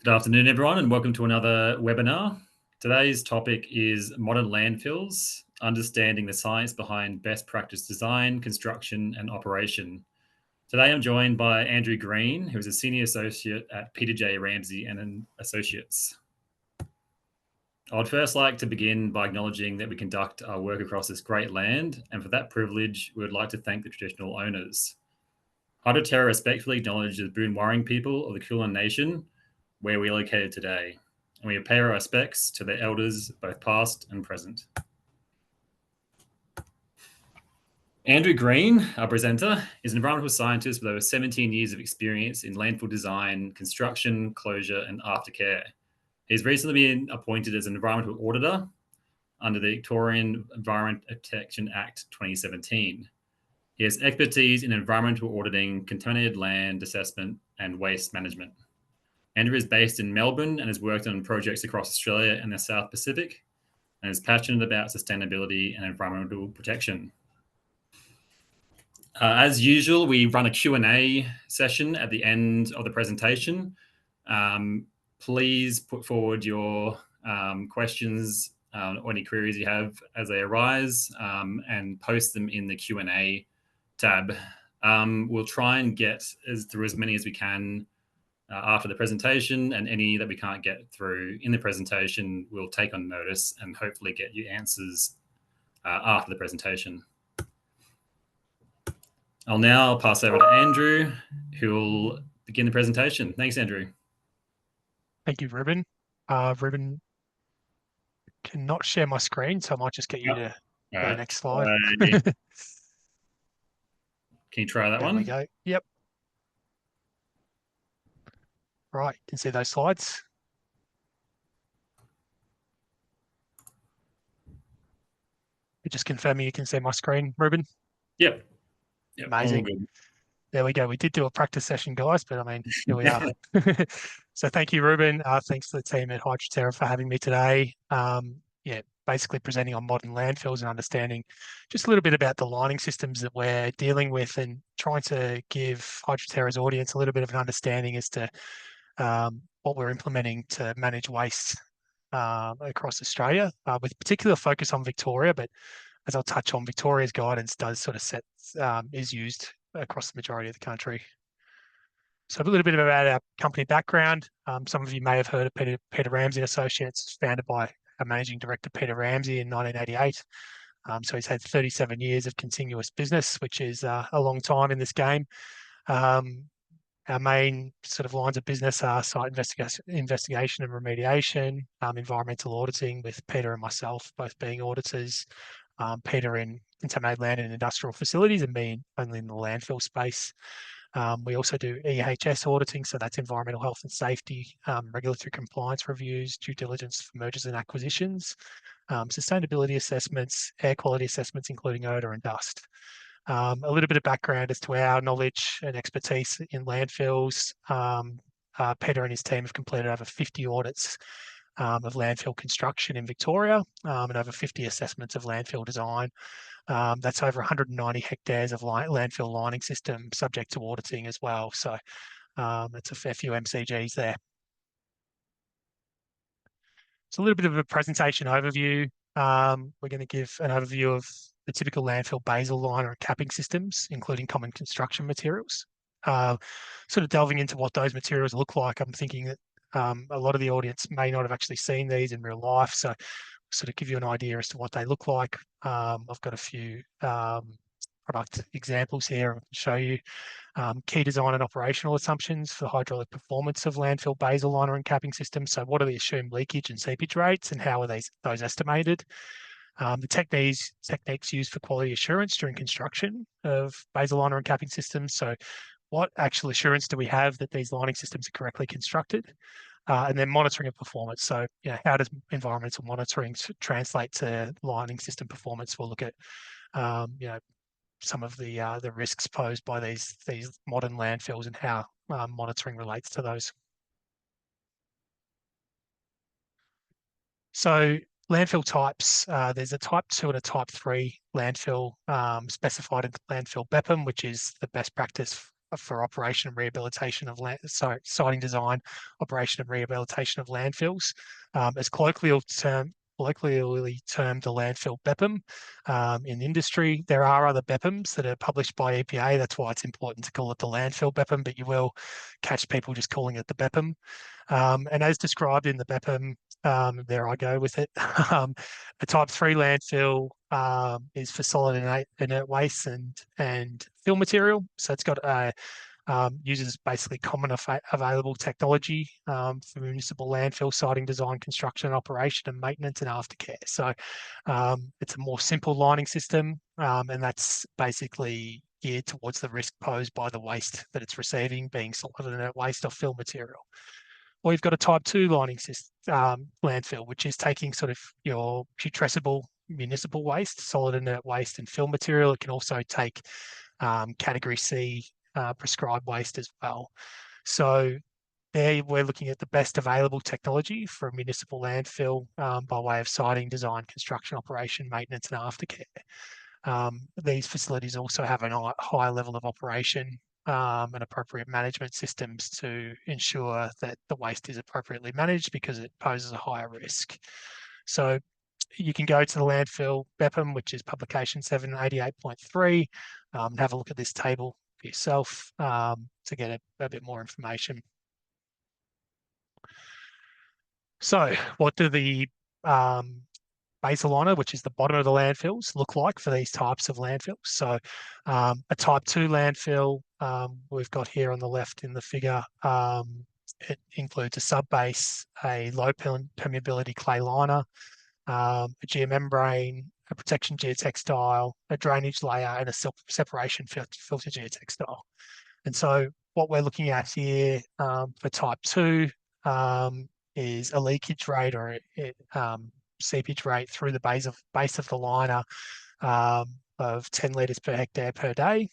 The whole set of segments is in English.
Good afternoon, everyone, and welcome to another webinar. Today's topic is modern landfills, understanding the science behind best practice design, construction, and operation. Today, I'm joined by Andrew Green, who is a senior associate at Peter J Ramsay Associates. I'd first like to begin by acknowledging that we conduct our work across this great land, and for that privilege, we would like to thank the traditional owners. Auditor respectfully acknowledges the Boon people of the Kulin Nation, where we are located today, and we pay our respects to the elders, both past and present. Andrew Green, our presenter, is an environmental scientist with over 17 years of experience in landfill design, construction, closure, and aftercare. He's recently been appointed as an environmental auditor under the Victorian Environment Protection Act 2017. He has expertise in environmental auditing, contaminated land assessment, and waste management. Andrew is based in Melbourne and has worked on projects across Australia and the South Pacific, and is passionate about sustainability and environmental protection. As usual, we run a Q&A session at the end of the presentation. Please put forward your questions or any queries you have as they arise, and post them in the Q&A tab. We'll try and get through as many as we can after the presentation, and any that we can't get through in the presentation, we'll take on notice and hopefully get you answers after the presentation. I'll now pass over to Andrew, who will begin the presentation. Thanks, Andrew. Thank you, Ruben. Ruben cannot share my screen, so I might just get you to go to the next slide. Can you try that one? There we go. Yep. Right, you can see those slides. You're just confirming you can see my screen, Ruben? Yep. Amazing. There we go. We did do a practice session, guys, but I mean, here we are. So thank you, Ruben. Thanks to the team at Hydroterra for having me today. Basically presenting on modern landfills and understanding just a little bit about the lining systems that we're dealing with, and trying to give Hydroterra's audience a little bit of an understanding as to what we're implementing to manage waste across Australia, with particular focus on Victoria. But as I'll touch on, Victoria's guidance does sort of is used across the majority of the country. So a little bit about our company background. Some of you may have heard of Peter Ramsay Associates, founded by our managing director, Peter Ramsay, in 1988. So he's had 37 years of continuous business, which is a long time in this game. Our main sort of lines of business are site investigation and remediation, environmental auditing, with Peter and myself both being auditors, Peter in contaminated land and industrial facilities, and me only in the landfill space. We also do EHS auditing, so that's environmental health and safety, regulatory compliance reviews, due diligence for mergers and acquisitions, sustainability assessments, air quality assessments, including odour and dust. A little bit of background as to our knowledge and expertise in landfills. Peter and his team have completed over 50 audits of landfill construction in Victoria, and over 50 assessments of landfill design. That's over 190 hectares of landfill lining system subject to auditing as well. So it's a fair few MCGs there. So a little bit of a presentation overview. We're going to give an overview of the typical landfill basal liner and capping systems, including common construction materials. Sort of delving into what those materials look like, I'm thinking that a lot of the audience may not have actually seen these in real life, so sort of give you an idea as to what they look like. I've got a few product examples here to show you. Key design and operational assumptions for hydraulic performance of landfill basal liner and capping systems. So what are the assumed leakage and seepage rates, and how are those estimated? The techniques used for quality assurance during construction of basal liner and capping systems. So what actual assurance do we have that these lining systems are correctly constructed? And then monitoring of performance. So, how does environmental monitoring translate to lining system performance? We'll look at, some of the risks posed by these modern landfills and how monitoring relates to those. So landfill types, there's a type 2 and a type 3 landfill specified in Landfill BPEM, which is the best practice for operation and rehabilitation of siting design, operation and rehabilitation of landfills. It's colloquially termed the landfill BPEM in industry. There are other BPEMs that are published by EPA. That's why it's important to call it the landfill BPEM, but you will catch people just calling it the BPEM. And as described in the BPEM, there I go with it. A type 3 landfill is for solid inert waste and fill material. So it's got uses basically common available technology for municipal landfill siting design, construction, operation, and maintenance and aftercare. So it's a more simple lining system, and that's basically geared towards the risk posed by the waste that it's receiving, being solid inert waste or fill material. Or you've got a type 2 lining system, landfill, which is taking sort of your putrescible municipal waste, solid inert waste, and fill material. It can also take category C prescribed waste as well. So there we're looking at the best available technology for a municipal landfill by way of siting, design, construction, operation, maintenance, and aftercare. These facilities also have a high level of operation and appropriate management systems to ensure that the waste is appropriately managed because it poses a higher risk. So you can go to the landfill BPEM, which is publication 788.3, and have a look at this table for yourself to get a bit more information. So what do the basal liner, which is the bottom of the landfills, look like for these types of landfills? So a type 2 landfill we've got here on the left in the figure, it includes a subbase, a low permeability clay liner, a geomembrane, a protection geotextile, a drainage layer, and a separation filter geotextile. And so what we're looking at here for type 2 is a leakage rate or seepage rate through the base of the liner of 10 litres per hectare per day,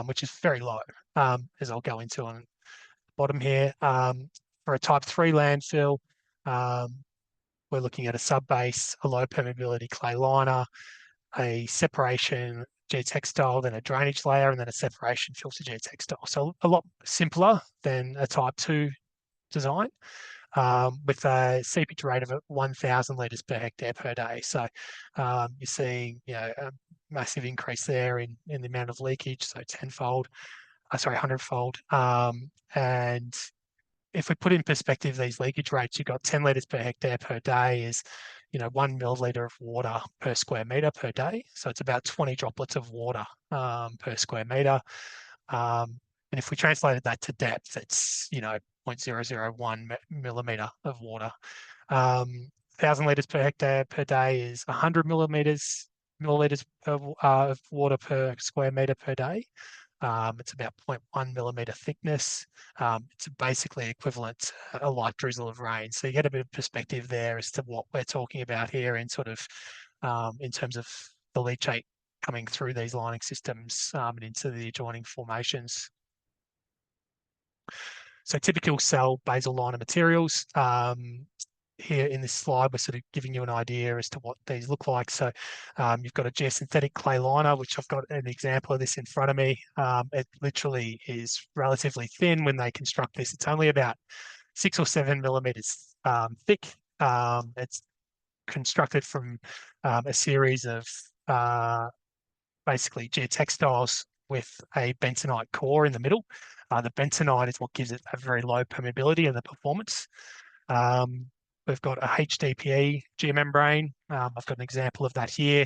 which is very low, as I'll go into on the bottom here. For a type 3 landfill, we're looking at a subbase, a low permeability clay liner, a separation geotextile, then a drainage layer, and then a separation filter geotextile. So a lot simpler than a type 2 design, with a seepage rate of 1,000 litres per hectare per day. So you're seeing, a massive increase there in the amount of leakage, so 100-fold. And if we put in perspective these leakage rates, you've got 10 litres per hectare per day is, 1 milliliter of water per square metre per day. So it's about 20 droplets of water per square metre. And if we translated that to depth, it's, 0.001 millimetre of water. 1,000 litres per hectare per day is 100 millilitres of water per square metre per day. It's about 0.1 millimetre thickness. It's basically equivalent to a light drizzle of rain. So you get a bit of perspective there as to what we're talking about here in sort of in terms of the leachate coming through these lining systems and into the adjoining formations. So typical cell basal liner materials. Here in this slide, we're sort of giving you an idea as to what these look like. So you've got a geosynthetic clay liner, which I've got an example of this in front of me. It literally is relatively thin when they construct this. It's only about 6 or 7 millimeters thick. It's constructed from a series of basically geotextiles with a bentonite core in the middle. The bentonite is what gives it a very low permeability and the performance. We've got a HDPE geomembrane. I've got an example of that here.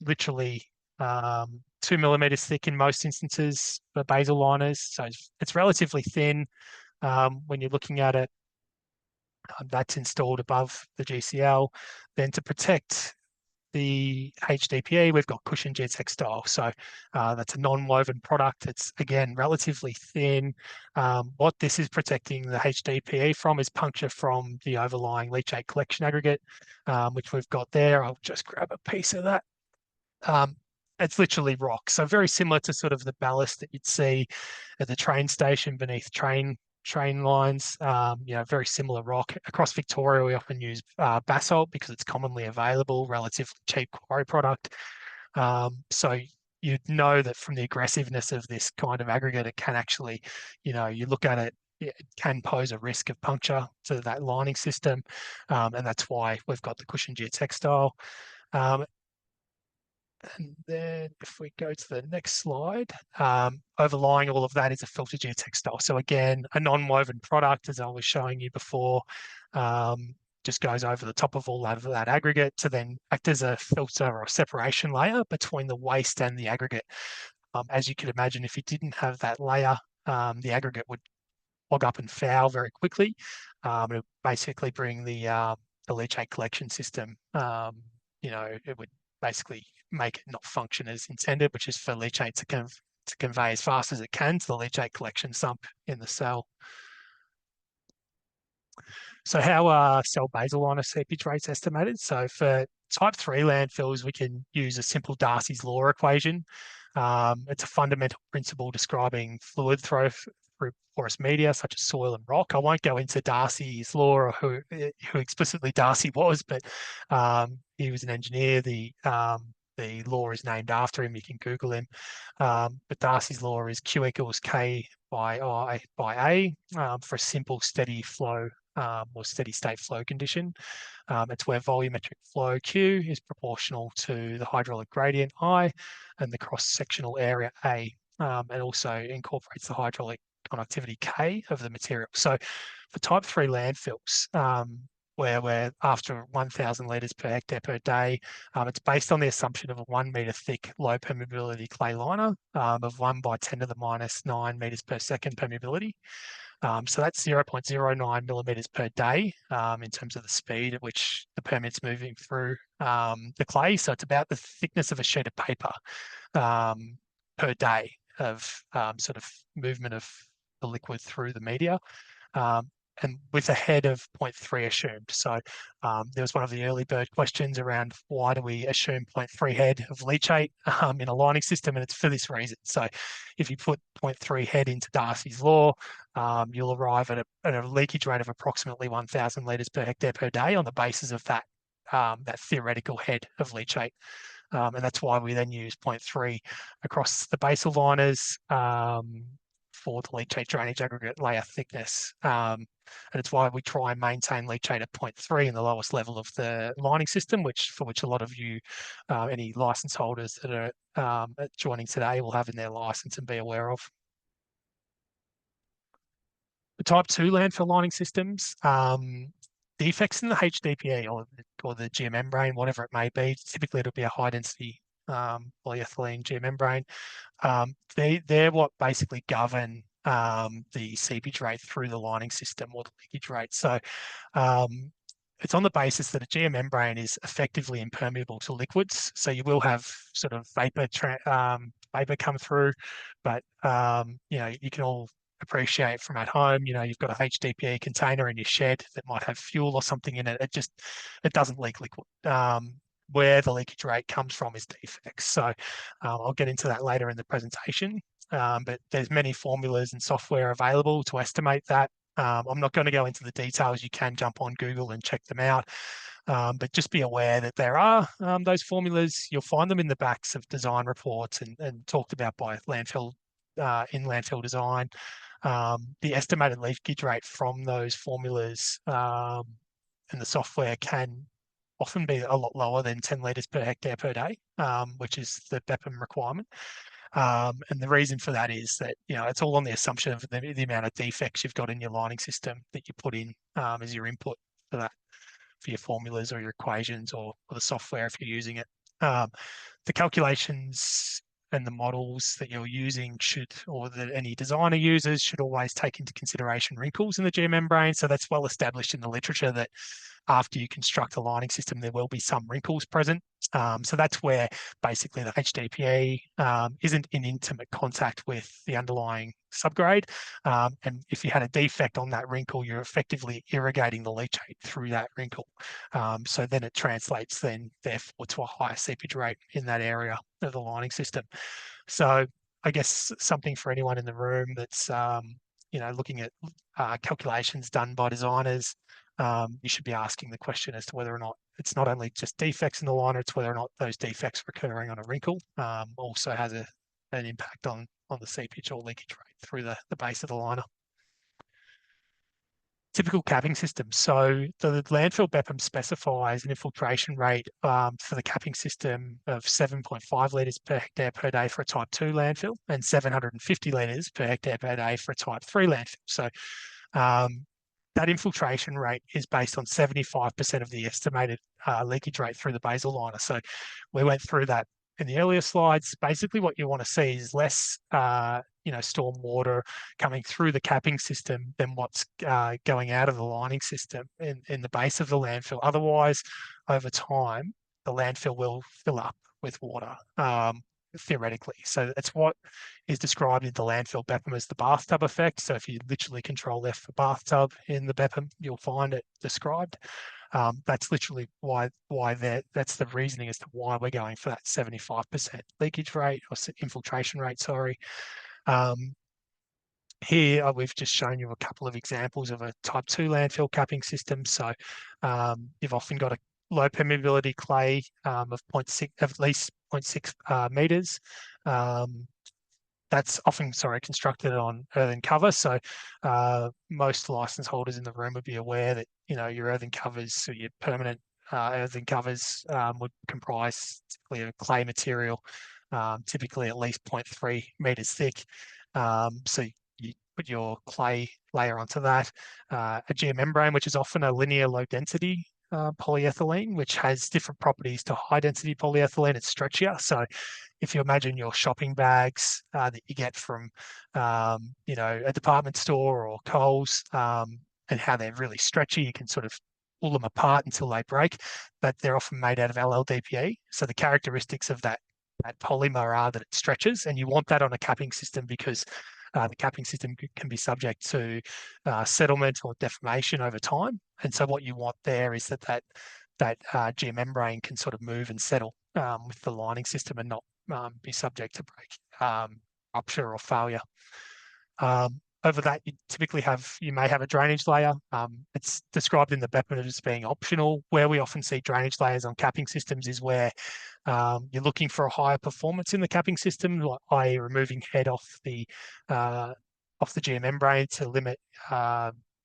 Literally 2 millimeters thick in most instances for basal liners. So it's relatively thin when you're looking at it. That's installed above the GCL. Then to protect the HDPE, we've got cushion geotextile. So that's a non-woven product. It's, again, relatively thin. What this is protecting the HDPE from is puncture from the overlying leachate collection aggregate, which we've got there. I'll just grab a piece of that. It's literally rock. So very similar to sort of the ballast that you'd see at the train station beneath train lines, very similar rock. Across Victoria, we often use basalt because it's commonly available, relatively cheap quarry product. So you'd know that from the aggressiveness of this kind of aggregate, it can actually, you look at it, it can pose a risk of puncture to that lining system. And that's why we've got the cushion geotextile. And then if we go to the next slide, overlying all of that is a filter geotextile. So again, a non-woven product, as I was showing you before, just goes over the top of all of that aggregate to then act as a filter or a separation layer between the waste and the aggregate. As you can imagine, if you didn't have that layer, the aggregate would clog up and foul very quickly. It would basically bring the leachate collection system, it would basically make it not function as intended, which is for leachate to convey as fast as it can to the leachate collection sump in the cell. So how are cell basal liner seepage rates estimated? So for type 3 landfills, we can use a simple Darcy's law equation. It's a fundamental principle describing fluid flow through porous media such as soil and rock. I won't go into Darcy's law or who explicitly Darcy was, but he was an engineer. The law is named after him. You can Google him. But Darcy's law is Q equals K by I by A for a simple steady flow or steady state flow condition. It's where volumetric flow Q is proportional to the hydraulic gradient I and the cross-sectional area A, and also incorporates the hydraulic conductivity K of the material. So for type 3 landfills, where we're after 1,000 litres per hectare per day, it's based on the assumption of a 1 metre thick low permeability clay liner of 1 by 10 to the minus 9 metres per second permeability. So that's 0.09 millimeters per day in terms of the speed at which the permeate's moving through the clay. So it's about the thickness of a sheet of paper per day of sort of movement of the liquid through the media. And with a head of 0.3 assumed. So there was one of the early bird questions around why do we assume 0.3 head of leachate in a lining system, and it's for this reason. So if you put 0.3 head into Darcy's law, you'll arrive at a leakage rate of approximately 1,000 litres per hectare per day on the basis of that theoretical head of leachate. And that's why we then use 0.3 across the basal liners for the leachate drainage aggregate layer thickness. And it's why we try and maintain leachate at 0.3 in the lowest level of the lining system, for which a lot of you, any license holders that are joining today will have in their license and be aware of. The type 2 landfill lining systems, defects in the HDPE or the geomembrane, whatever it may be, typically it'll be a high density polyethylene geomembrane. They're what basically govern the seepage rate through the lining system or the leakage rate. So it's on the basis that a geomembrane is effectively impermeable to liquids. So you will have sort of vapor come through, but you can all appreciate from at home, you've got a HDPE container in your shed that might have fuel or something in it. It doesn't leak liquid. Where the leakage rate comes from is defects. So I'll get into that later in the presentation. But there's many formulas and software available to estimate that. I'm not going to go into the details. You can jump on Google and check them out. But just be aware that there are those formulas. You'll find them in the backs of design reports and talked about by landfill in landfill design. The estimated leakage rate from those formulas and the software can often be a lot lower than 10 litres per hectare per day, which is the BPEM requirement. And the reason for that is that, it's all on the assumption of the amount of defects you've got in your lining system that you put in as your input for that, for your formulas or your equations or the software if you're using it. The calculations and the models that you're using that any designer uses should always take into consideration wrinkles in the geomembrane. So that's well established in the literature that after you construct a lining system, there will be some wrinkles present. So that's where basically the HDPE isn't in intimate contact with the underlying subgrade. And if you had a defect on that wrinkle, you're effectively irrigating the leachate through that wrinkle. So then it translates therefore to a higher seepage rate in that area of the lining system. So I guess something for anyone in the room that's looking at calculations done by designers, you should be asking the question as to whether or not it's not only just defects in the liner, it's whether or not those defects are occurring on a wrinkle. Also has an impact on the seepage or leakage rate through the base of the liner. Typical capping system. So the landfill BPEM specifies an infiltration rate for the capping system of 7.5 litres per hectare per day for a type 2 landfill and 750 litres per hectare per day for a type 3 landfill. So that infiltration rate is based on 75% of the estimated leakage rate through the basal liner. So we went through that in the earlier slides. Basically what you want to see is less storm water coming through the capping system than what's going out of the lining system in the base of the landfill. Otherwise, over time, the landfill will fill up with water, theoretically. So that's what is described in the landfill BPEM as the bathtub effect. So if you literally control F for bathtub in the BPEM, you'll find it described. That's literally why that's the reasoning as to why we're going for that 75% leakage rate or infiltration rate, sorry. Here we've just shown you a couple of examples of a type 2 landfill capping system. So you've often got a low permeability clay of at least 0.6 meters. That's often, constructed on earthen cover. So most license holders in the room would be aware that, your earthen covers, so your permanent earthen covers would comprise typically a clay material, typically at least 0.3 meters thick. So you put your clay layer onto that, a geomembrane, which is often a linear low density polyethylene, which has different properties to high density polyethylene. It's stretchier. So if you imagine your shopping bags that you get from, a department store or Coles, and how they're really stretchy, you can sort of pull them apart until they break, but they're often made out of LLDPE. So the characteristics of that polymer are that it stretches, and you want that on a capping system because the capping system can be subject to settlement or deformation over time. And so what you want there is that geomembrane can sort of move and settle with the lining system and not be subject to break, rupture or failure. Over that, you may have a drainage layer. It's described in the BPEM as being optional. Where we often see drainage layers on capping systems is where you're looking for a higher performance in the capping system, i.e. removing head off the geomembrane to limit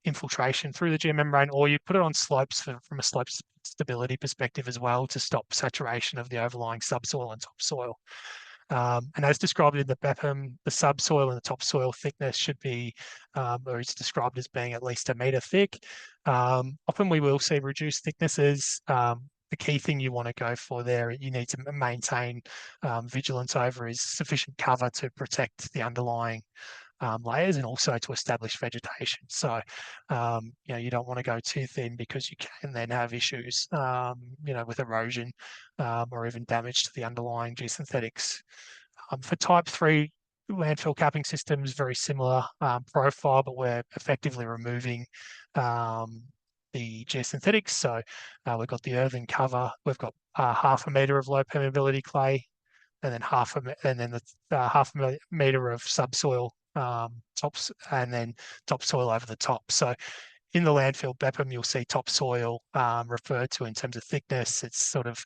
infiltration through the geomembrane, or you put it on slopes from a slope stability perspective as well to stop saturation of the overlying subsoil and topsoil. And as described in the BPEM, the subsoil and the topsoil thickness should be, or it's described as being at least 1 metre thick. Often we will see reduced thicknesses. The key thing you want to go for there, you need to maintain vigilance over, is sufficient cover to protect the underlying layers and also to establish vegetation. So, you don't want to go too thin because you can then have issues, with erosion or even damage to the underlying geosynthetics. For type 3 landfill capping systems, very similar profile, but we're effectively removing the geosynthetics. So we've got the earthen cover, we've got 0.5 metre of low permeability clay, and then half a metre of subsoil tops, and then topsoil over the top. So in the landfill BPEM, you'll see topsoil referred to in terms of thickness. It's sort of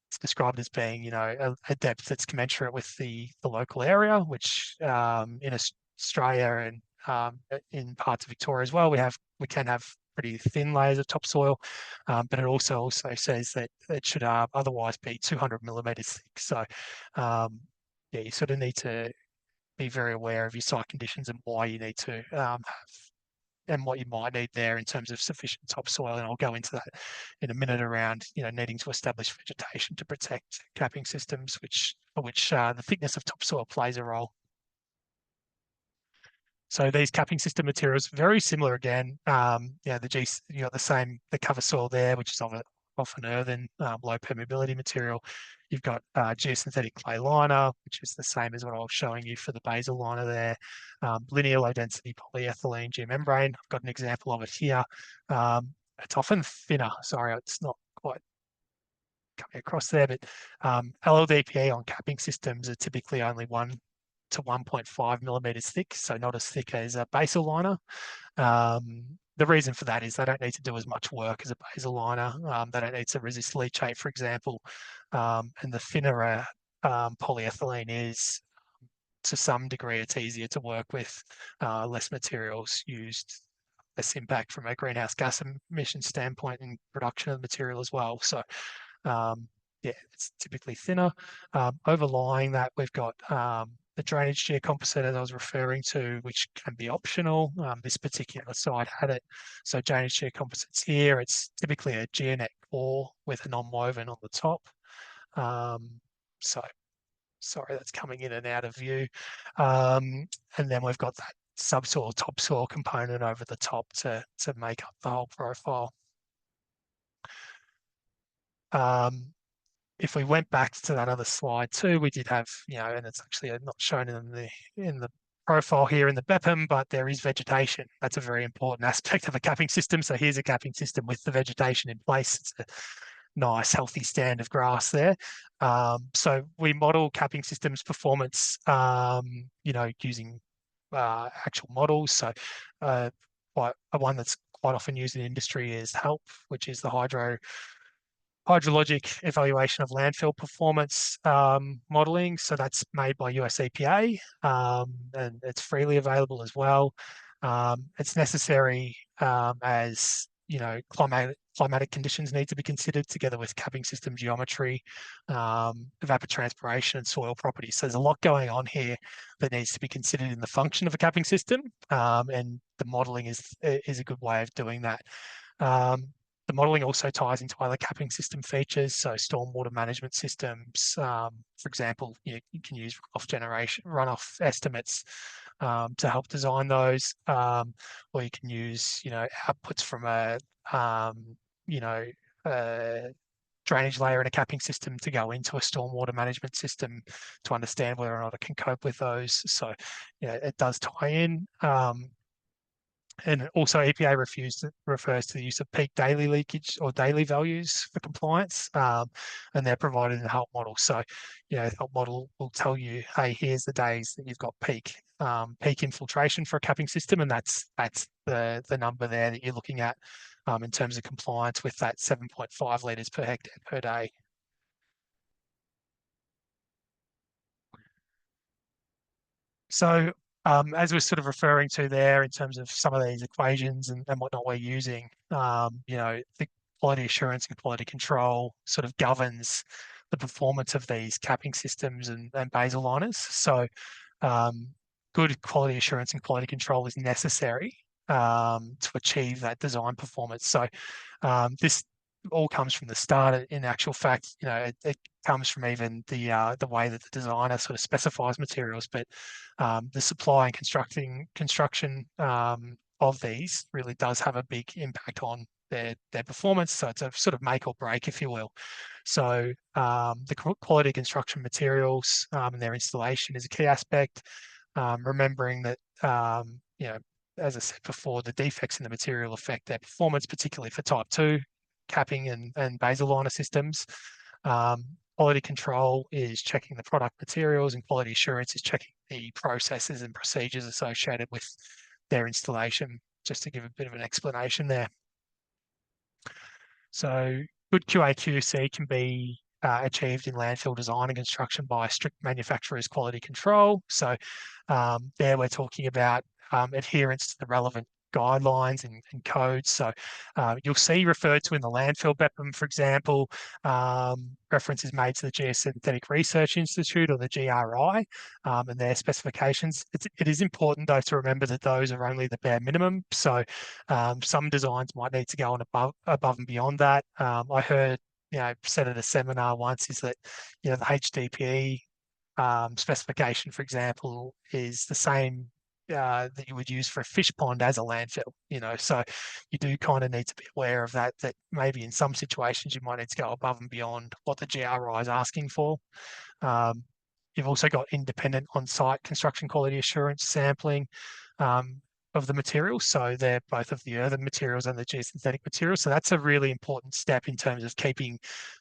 it's described as being, a depth that's commensurate with the local area, which in Australia and in parts of Victoria as well, we can have pretty thin layers of topsoil, but it also says that it should otherwise be 200 millimeters thick. So you sort of need to be very aware of your site conditions and why you need to have, and what you might need there in terms of sufficient topsoil. And I'll go into that in a minute around, needing to establish vegetation to protect capping systems, for which the thickness of topsoil plays a role. So these capping system materials, very similar again. You got the cover soil there, which is often earthen, low permeability material. You've got geosynthetic clay liner, which is the same as what I was showing you for the basal liner there. Linear low density polyethylene geomembrane. I've got an example of it here. It's often thinner. Sorry, it's not quite coming across there, but LLDPE on capping systems are typically only 1 to 1.5 millimeters thick, so not as thick as a basal liner. the reason for that is they don't need to do as much work as a basal liner. They don't need to resist leachate, for example. And the thinner polyethylene is, to some degree, it's easier to work with, less materials used, less impact from a greenhouse gas emission standpoint in production of the material as well. So, yeah, it's typically thinner. Overlying that, we've got the drainage geocomposite, as I was referring to, which can be optional. This particular site had it. So drainage geocomposites here, it's typically a geonet core with a non-woven on the top. So sorry, that's coming in and out of view. And then we've got that subsoil, topsoil component over the top to make up the whole profile. If we went back to that other slide too, we did have, and it's actually not shown in the profile here in the BPEM, but there is vegetation. That's a very important aspect of a capping system. So here's a capping system with the vegetation in place. It's a nice, healthy stand of grass there. So we model capping systems performance, using actual models. So one that's quite often used in industry is HELP, which is the hydrologic evaluation of landfill performance modeling. So that's made by US EPA, and it's freely available as well. It's necessary as climatic conditions need to be considered together with capping system geometry, evapotranspiration, and soil properties. So there's a lot going on here that needs to be considered in the function of a capping system, and the modeling is a good way of doing that. The modeling also ties into other capping system features, so stormwater management systems. For example, you can use runoff estimates to help design those, or you can use outputs from a drainage layer in a capping system to go into a stormwater management system to understand whether or not it can cope with those. So it does tie in. And also EPA refers to the use of peak daily leakage or daily values for compliance, and they're provided in the HELP model. So, the HELP model will tell you, hey, here's the days that you've got peak infiltration for a capping system, and that's the number there that you're looking at in terms of compliance with that 7.5 litres per hectare per day. So as we're sort of referring to there in terms of some of these equations and whatnot we're using, the quality assurance and quality control sort of governs the performance of these capping systems and basal liners. So good quality assurance and quality control is necessary to achieve that design performance. So this all comes from the start. In actual fact, it comes from even the way that the designer sort of specifies materials, but the supply and construction of these really does have a big impact on their performance. So it's a sort of make or break, if you will. So the quality construction materials and their installation is a key aspect. Remembering that as I said before, the defects in the material affect their performance, particularly for type 2 capping and basal liner systems. Quality control is checking the product materials, and quality assurance is checking the processes and procedures associated with their installation, just to give a bit of an explanation there. So good QA/QC can be achieved in landfill design and construction by strict manufacturer's quality control. So there we're talking about adherence to the relevant guidelines and codes. So you'll see referred to in the Landfill BPEM, for example, reference is made to the Geosynthetic Research Institute, or the GRI, and their specifications. It is important, though, to remember that those are only the bare minimum. So some designs might need to go on above and beyond that. I heard, said at a seminar once, is that, the HDPE specification, for example, is the same that you would use for a fish pond as a landfill, so you do kind of need to be aware of that maybe in some situations you might need to go above and beyond what the GRI is asking for. You've also got independent on-site construction quality assurance sampling of the materials. So they're both of the earthen materials and the geosynthetic materials. So that's a really important step in terms of keeping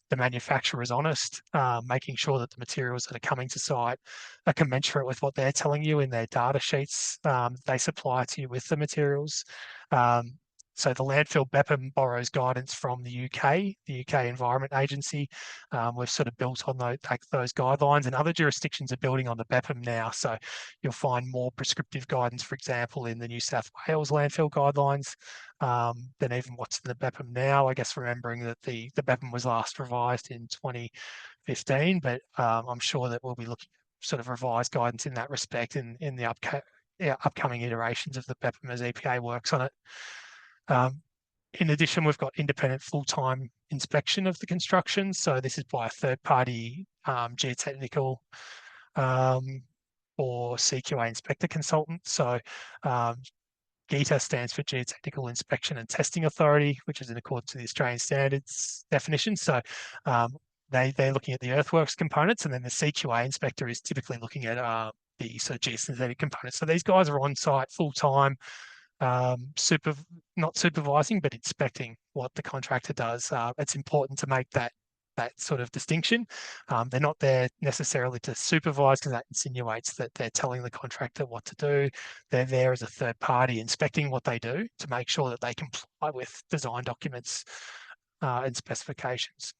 the manufacturers honest, making sure that the materials that are coming to site are commensurate with what they're telling you in their data sheets they supply to you with the materials. So the Landfill BPEM borrows guidance from the UK Environment Agency. We've sort of built on those guidelines, and other jurisdictions are building on the BPEM now. So you'll find more prescriptive guidance, for example, in the New South Wales landfill guidelines than even what's in the BPEM now. I guess remembering that the BPEM was last revised in 2015, but I'm sure that we'll be looking at sort of revised guidance in that respect in the upcoming iterations of the BPEM as EPA works on it. In addition, we've got independent full-time inspection of the construction. So this is by a third-party geotechnical or CQA inspector consultant. So GITA stands for Geotechnical Inspection and Testing Authority, which is in accordance with the Australian standards definition. So they're looking at the earthworks components, and then the CQA inspector is typically looking at the sort of geosynthetic components. So these guys are on site full-time, not supervising, but inspecting what the contractor does. It's important to make that sort of distinction. They're not there necessarily to supervise, because that insinuates that they're telling the contractor what to do. They're there as a third party inspecting what they do to make sure that they comply with design documents and specifications.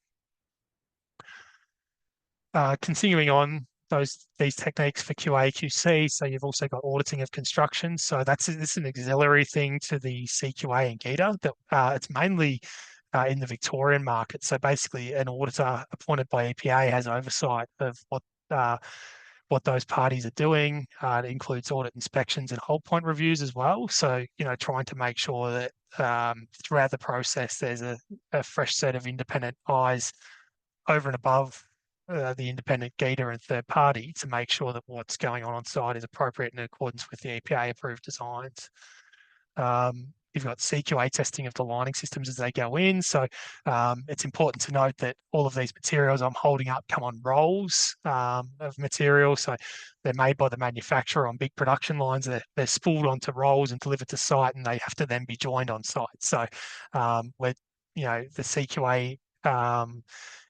Continuing on these techniques for QA, QC, so you've also got auditing of construction. So this is an auxiliary thing to the CQA and GITA. That it's mainly in the Victorian market. So basically, an auditor appointed by EPA has oversight of what those parties are doing. It includes audit inspections and hold point reviews as well. So, trying to make sure that throughout the process, there's a fresh set of independent eyes over and above the independent GITA and third party to make sure that what's going on site is appropriate in accordance with the EPA approved designs. You've got CQA testing of the lining systems as they go in. So it's important to note that all of these materials I'm holding up come on rolls of material. So they're made by the manufacturer on big production lines. They're spooled onto rolls and delivered to site, and they have to then be joined on site. So the CQA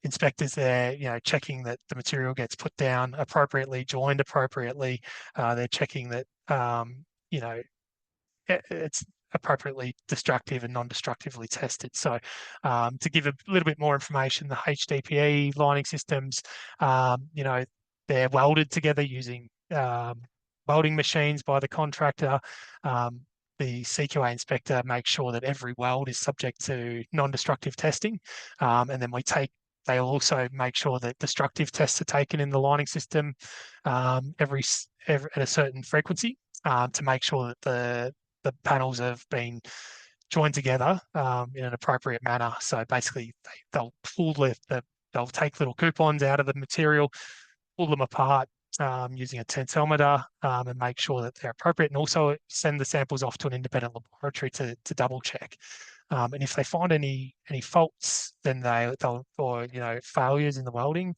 inspectors there, checking that the material gets put down appropriately, joined appropriately. They're checking that, it's appropriately destructive and non-destructively tested. So to give a little bit more information, the HDPE lining systems, they're welded together using welding machines by the contractor. The CQA inspector makes sure that every weld is subject to non-destructive testing. And then they'll also make sure that destructive tests are taken in the lining system at a certain frequency to make sure that the panels have been joined together in an appropriate manner. So basically, they'll take little coupons out of the material, pull them apart using a tensiometer and make sure that they're appropriate, and also send the samples off to an independent laboratory to double check. And if they find any faults, then or failures in the welding,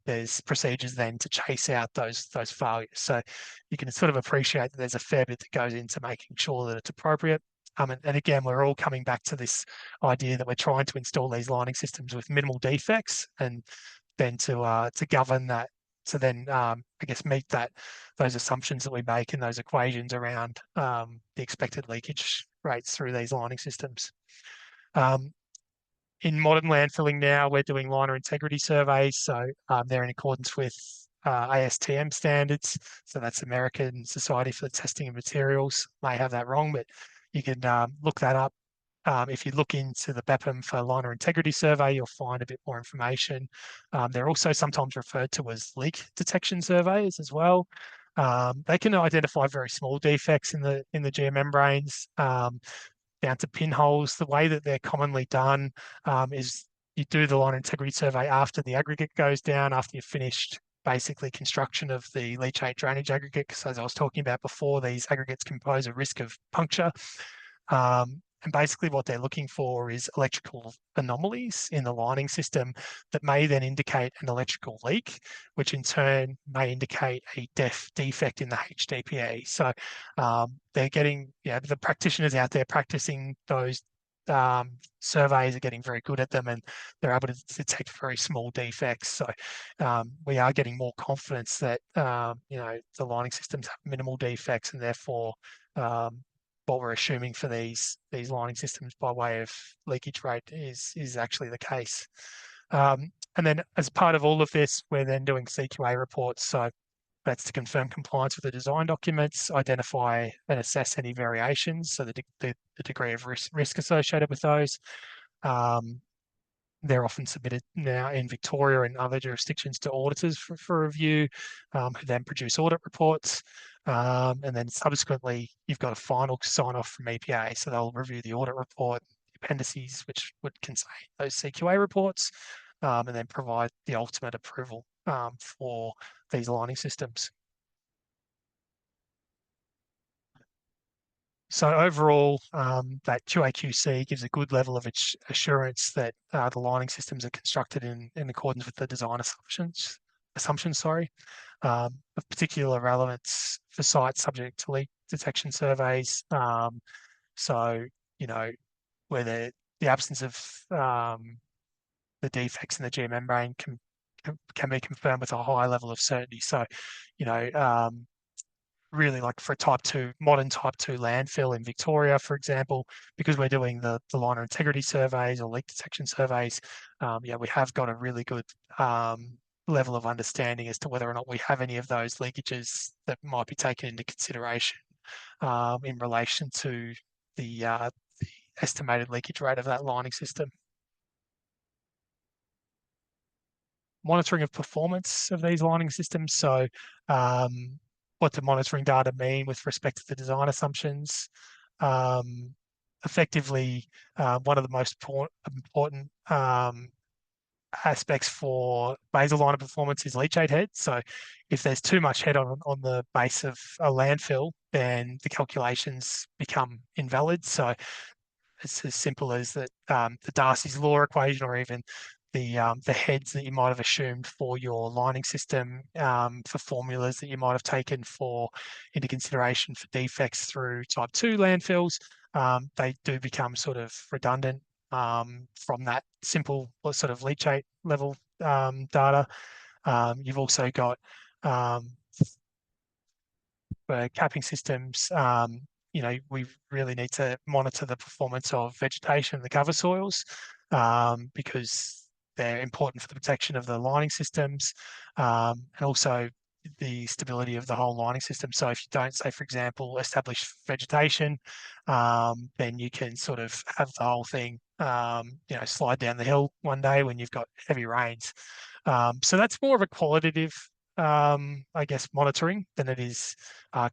there's procedures then to chase out those failures. So you can sort of appreciate that there's a fair bit that goes into making sure that it's appropriate. And again, we're all coming back to this idea that we're trying to install these lining systems with minimal defects, and then to govern that, to then I guess meet those assumptions that we make in those equations around the expected leakage rates through these lining systems. In modern landfilling now, we're doing liner integrity surveys, so they're in accordance with ASTM standards. So that's American Society for the Testing of Materials. May have that wrong, but you can look that up. If you look into the BPEM for liner integrity survey, you'll find a bit more information. They're also sometimes referred to as leak detection surveys as well. They can identify very small defects in the geomembranes down to pinholes. The way that they're commonly done is you do the liner integrity survey after the aggregate goes down, after you've finished basically construction of the leachate drainage aggregate, because as I was talking about before, these aggregates can pose a risk of puncture. And basically what they're looking for is electrical anomalies in the lining system that may then indicate an electrical leak, which in turn may indicate a defect in the HDPE. So they're getting, the practitioners out there practicing those surveys are getting very good at them, and they're able to detect very small defects. So we are getting more confidence that, the lining systems have minimal defects, and therefore what we're assuming for these lining systems by way of leakage rate is actually the case. And then as part of all of this, we're then doing CQA reports. So that's to confirm compliance with the design documents, identify and assess any variations, so the degree of risk associated with those. They're often submitted now in Victoria and other jurisdictions to auditors for review, who then produce audit reports. And then subsequently, you've got a final sign-off from EPA. So they'll review the audit report, the appendices, which would contain those CQA reports, and then provide the ultimate approval for these lining systems. So overall, that QA/QC gives a good level of assurance that the lining systems are constructed in accordance with the design assumptions, of particular relevance for sites subject to leak detection surveys. So, where the absence of the defects in the geomembrane can be confirmed with a high level of certainty. So, really, like for a modern type 2 landfill in Victoria, for example, because we're doing the liner integrity surveys or leak detection surveys, we have got a really good level of understanding as to whether or not we have any of those leakages that might be taken into consideration in relation to the estimated leakage rate of that lining system. Monitoring of performance of these lining systems. So what do monitoring data mean with respect to the design assumptions? Effectively, one of the most important aspects for basal liner performance is leachate head. So if there's too much head on the base of a landfill, then the calculations become invalid. So it's as simple as that the Darcy's law equation, or even the heads that you might have assumed for your lining system, for formulas that you might have taken into consideration for defects through type 2 landfills, they do become sort of redundant from that simple sort of leachate level data. You've also got for capping systems, we really need to monitor the performance of vegetation in the cover soils because they're important for the protection of the lining systems and also the stability of the whole lining system. So if you don't, say, for example, establish vegetation, then you can sort of have the whole thing, slide down the hill one day when you've got heavy rains. So that's more of a qualitative monitoring than it is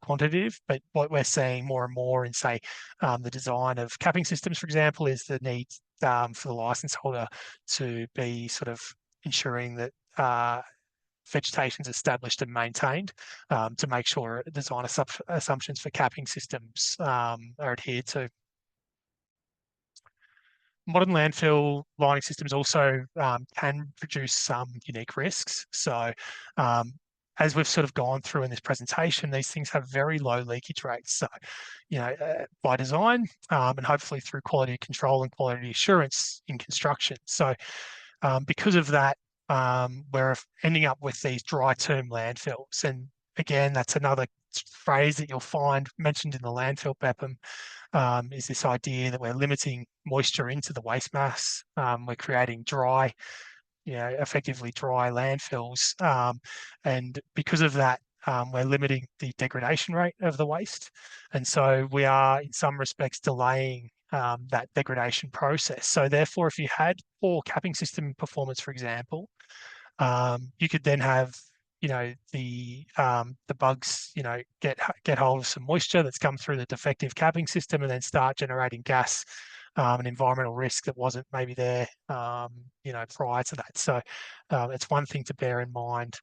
quantitative. But what we're seeing more and more in, say, the design of capping systems, for example, is the need for the license holder to be sort of ensuring that vegetation is established and maintained to make sure design assumptions for capping systems are adhered to. Modern landfill lining systems also can produce some unique risks. So as we've sort of gone through in this presentation, these things have very low leakage rates. So, by design and hopefully through quality control and quality assurance in construction. So because of that, we're ending up with these dry term landfills. And again, that's another phrase that you'll find mentioned in the Landfill BPEM, is this idea that we're limiting moisture into the waste mass. We're creating dry, effectively dry landfills. And because of that, we're limiting the degradation rate of the waste. And so we are, in some respects, delaying that degradation process. So therefore, if you had poor capping system performance, for example, you could then have the bugs get hold of some moisture that's come through the defective capping system and then start generating gas and environmental risk that wasn't maybe there prior to that. So it's one thing to bear in mind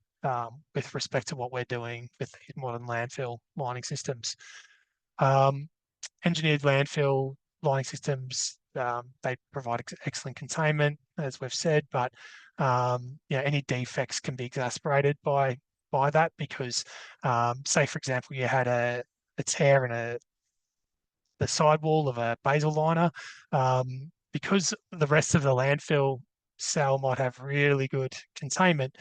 with respect to what we're doing with these modern landfill lining systems. Engineered landfill lining systems, they provide excellent containment, as we've said, but any defects can be exacerbated by that because, say, for example, you had a tear in the sidewall of a basal liner, because the rest of the landfill cell might have really good containment,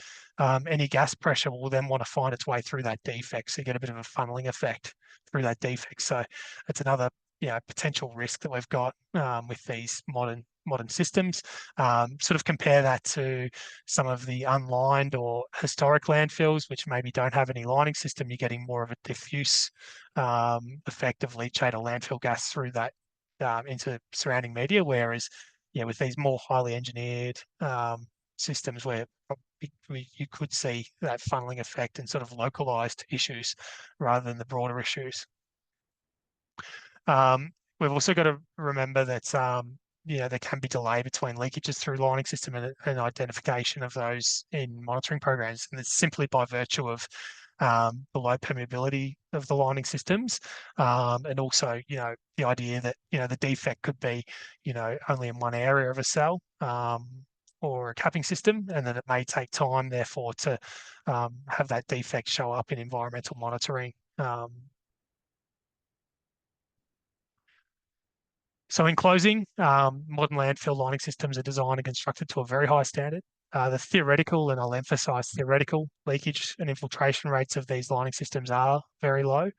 any gas pressure will then want to find its way through that defect. So you get a bit of a funneling effect through that defect. So it's another potential risk that we've got with these modern systems. Sort of compare that to some of the unlined or historic landfills, which maybe don't have any lining system. You're getting more of a diffuse effect of leachate or landfill gas through that into surrounding media, whereas with these more highly engineered systems where you could see that funneling effect and sort of localized issues rather than the broader issues. We've also got to remember that there can be delay between leakages through lining system and identification of those in monitoring programs, and it's simply by virtue of the low permeability of the lining systems, and also the idea that the defect could be only in one area of a cell or a capping system, and then it may take time therefore to have that defect show up in environmental monitoring. So in closing, modern landfill lining systems are designed and constructed to a very high standard. The theoretical, and I'll emphasize theoretical, leakage and infiltration rates of these lining systems are very low.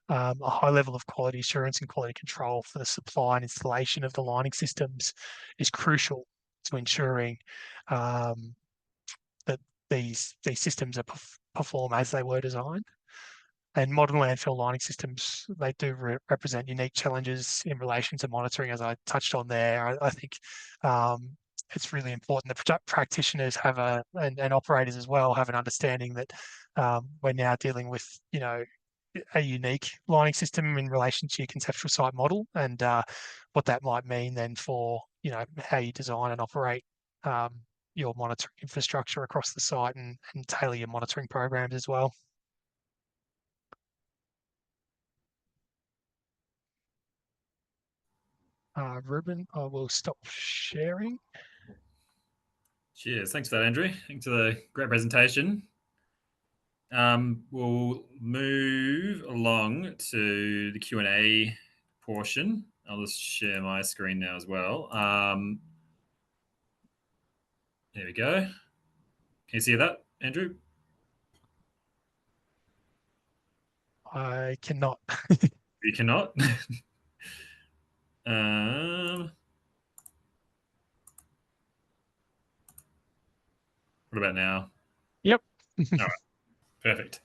A high level of quality assurance and quality control for the supply and installation of the lining systems is crucial to ensuring that these systems perform as they were designed. And modern landfill lining systems, they do represent unique challenges in relation to monitoring, as I touched on there. I think it's really important that practitioners have and operators as well have an understanding that we're now dealing with, a unique lining system in relation to your conceptual site model, and what that might mean then for, how you design and operate your monitoring infrastructure across the site and tailor your monitoring programs as well. Ruben, I will stop sharing. Cheers. Thanks for that, Andrew. Thanks for the great presentation. We'll move along to the Q&A portion. I'll just share my screen now as well. There we go. Can you see that, Andrew? I cannot. You cannot? What about now? Yep. All right. Perfect.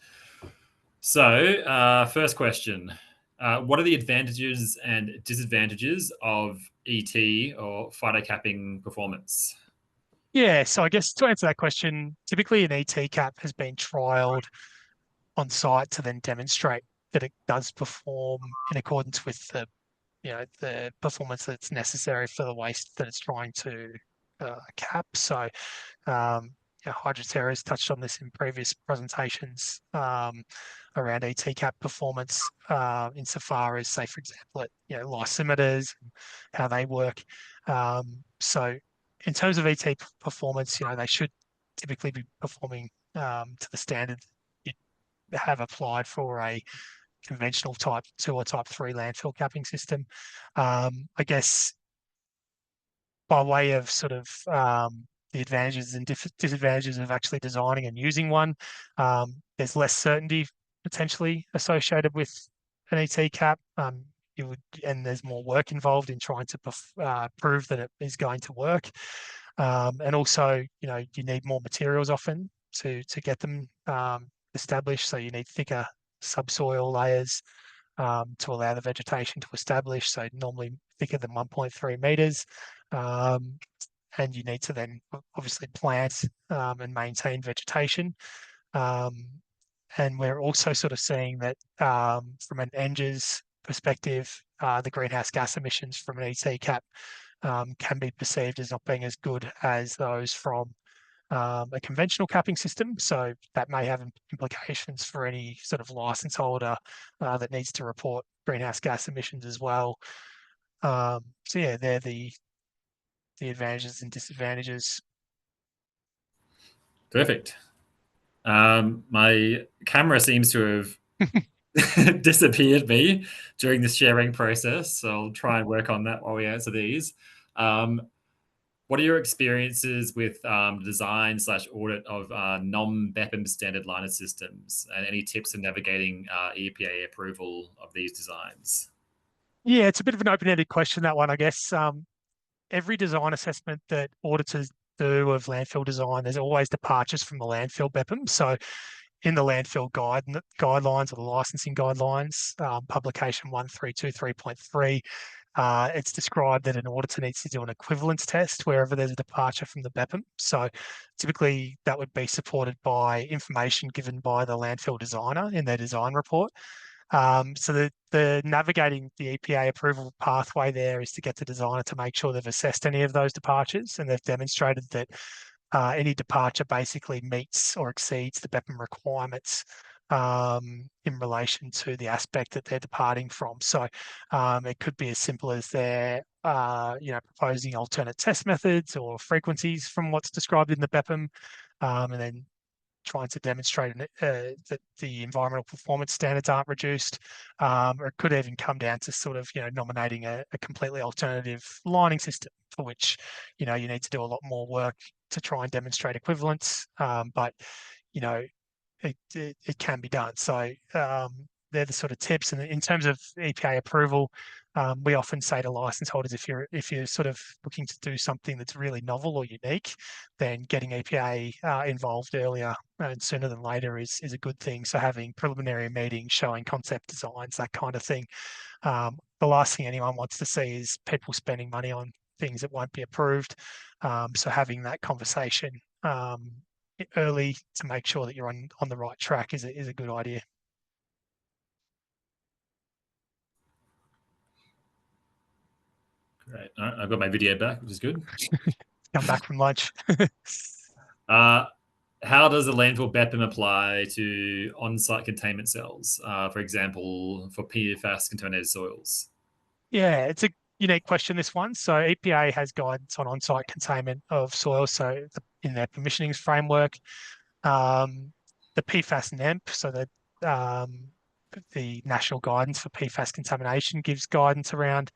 So, first question. What are the advantages and disadvantages of ET or phytocapping performance? Yeah, so I guess to answer that question, typically an ET cap has been trialed on site to then demonstrate that it does perform in accordance with the performance that's necessary for the waste that it's trying to cap. So Hydroterra has touched on this in previous presentations around ET cap performance insofar as, say, for example, lysimeters, how they work. So in terms of ET performance, they should typically be performing to the standard you have applied for a conventional type 2 or type 3 landfill capping system. I guess by way of sort of the advantages and disadvantages of actually designing and using one, there's less certainty potentially associated with an ET cap. And there's more work involved in trying to prove that it is going to work. And also, you need more materials often to get them established. So you need thicker subsoil layers to allow the vegetation to establish. So normally thicker than 1.3 meters. And you need to then obviously plant and maintain vegetation. And we're also sort of seeing that from an ENGIE's perspective, the greenhouse gas emissions from an ET cap can be perceived as not being as good as those from a conventional capping system. So that may have implications for any sort of license holder that needs to report greenhouse gas emissions as well. So yeah, they're the advantages and disadvantages. Perfect. My camera seems to have disappeared me during the sharing process, so I'll try and work on that while we answer these. What are your experiences with design/audit of non-BPEM standard liner systems, and any tips in navigating EPA approval of these designs? Yeah, it's a bit of an open-ended question, that one, I guess. Every design assessment that auditors do of landfill design, there's always departures from the landfill BPEM. So in the landfill guidelines or the licensing guidelines, publication 1323.3, it's described that an auditor needs to do an equivalence test wherever there's a departure from the BPEM. So typically that would be supported by information given by the landfill designer in their design report. So the navigating the EPA approval pathway there is to get the designer to make sure they've assessed any of those departures and they've demonstrated that any departure basically meets or exceeds the BPEM requirements in relation to the aspect that they're departing from. So it could be as simple as they're proposing alternate test methods or frequencies from what's described in the BPEM, and then trying to demonstrate that the environmental performance standards aren't reduced, or it could even come down to sort of nominating a completely alternative lining system for which you need to do a lot more work to try and demonstrate equivalence, but it can be done. So they're the sort of tips. And in terms of EPA approval, we often say to license holders, if you're sort of looking to do something that's really novel or unique, then getting EPA involved earlier and sooner than later is a good thing. So having preliminary meetings, showing concept designs, that kind of thing. The last thing anyone wants to see is people spending money on things that won't be approved. So having that conversation early to make sure that you're on the right track is a good idea. Great. All right, I've got my video back, which is good. Come back from lunch. How does the landfill BPEM apply to on-site containment cells, for example, for PFAS contaminated soils? Yeah, it's a unique question, this one. So EPA has guidance on on-site containment of soil. So in their permissionings framework, the PFAS NEMP, so the national guidance for PFAS contamination gives guidance around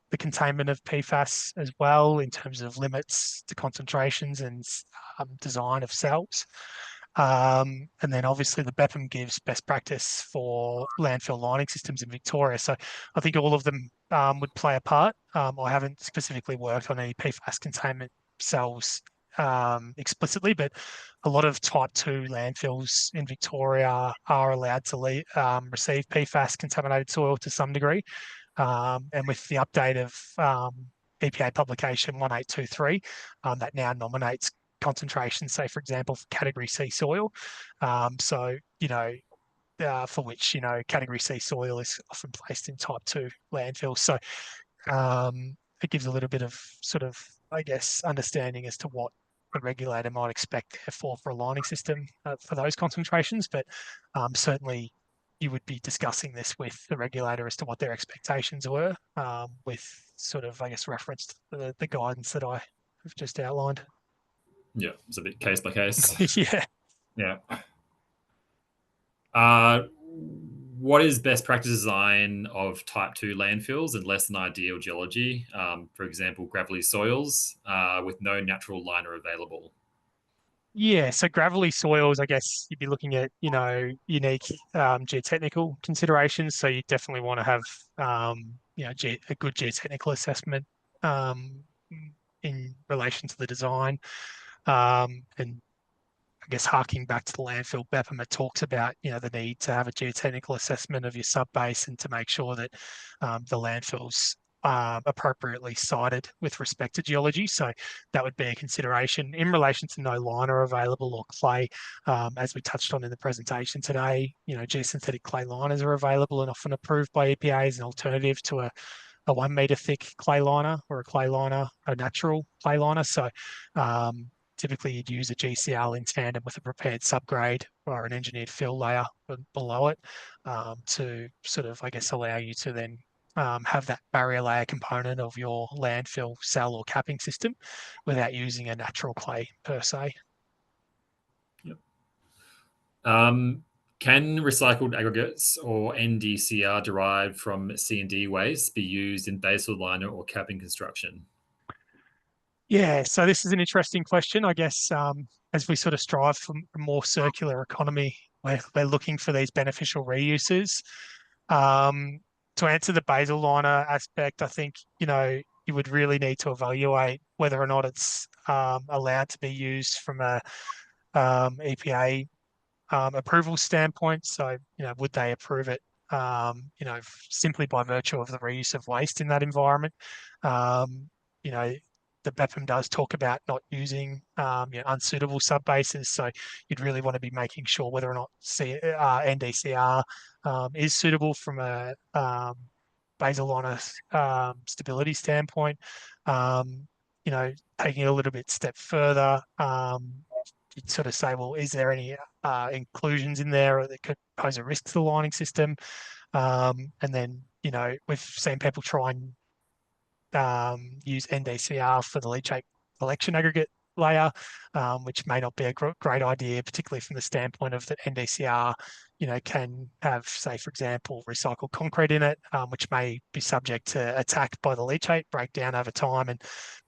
the containment of PFAS as well in terms of limits to concentrations and design of cells. And then obviously the BPEM gives best practice for landfill lining systems in Victoria. So I think all of them would play a part. I haven't specifically worked on any PFAS containment cells explicitly, but a lot of type 2 landfills in Victoria are allowed to receive PFAS contaminated soil to some degree. And with the update of EPA publication 1823, that now nominates concentrations, say, for example, for category C soil. For which, category C soil is often placed in type 2 landfills. So it gives a little bit of sort of, I guess, understanding as to what the regulator might expect for a lining system for those concentrations. But certainly you would be discussing this with the regulator as to what their expectations were, with sort of, I guess, reference to the guidance that I have just outlined. Yeah, it's a bit case by case. Yeah. Yeah. What is best practice design of type 2 landfills and less than ideal geology? For example, gravelly soils with no natural liner available. Yeah, so gravelly soils, I guess you'd be looking at, unique geotechnical considerations. So you definitely want to have, a good geotechnical assessment in relation to the design. And I guess harking back to the landfill BPEM, it talks about the need to have a geotechnical assessment of your subbase and to make sure that the landfills are appropriately sited with respect to geology. So that would be a consideration in relation to no liner available or clay. As we touched on in the presentation today, geosynthetic clay liners are available and often approved by EPA as an alternative to a 1 meter thick clay liner or a natural clay liner. So typically you'd use a GCL in tandem with a prepared subgrade or an engineered fill layer below it to sort of, I guess, allow you to then have that barrier layer component of your landfill cell or capping system without using a natural clay per se. Yep. Can recycled aggregates or NDCR derived from C&D waste be used in basal liner or capping construction? Yeah, so this is an interesting question. I guess as we sort of strive for a more circular economy, we're looking for these beneficial reuses. To to answer the basal liner aspect, I think, you would really need to evaluate whether or not it's allowed to be used from a EPA approval standpoint. So, would they approve it, simply by virtue of the reuse of waste in that environment? You know, the BPEM does talk about not using unsuitable subbases. So you'd really want to be making sure whether or not NDCR is suitable from a basal liner stability standpoint. Taking it a little bit step further, you'd sort of say, well, is there any inclusions in there that could pose a risk to the lining system? And then, we've seen people try and use NDCR for the leachate collection aggregate layer, which may not be a great idea, particularly from the standpoint of that NDCR, can have, say, for example, recycled concrete in it, which may be subject to attack by the leachate, break down over time, and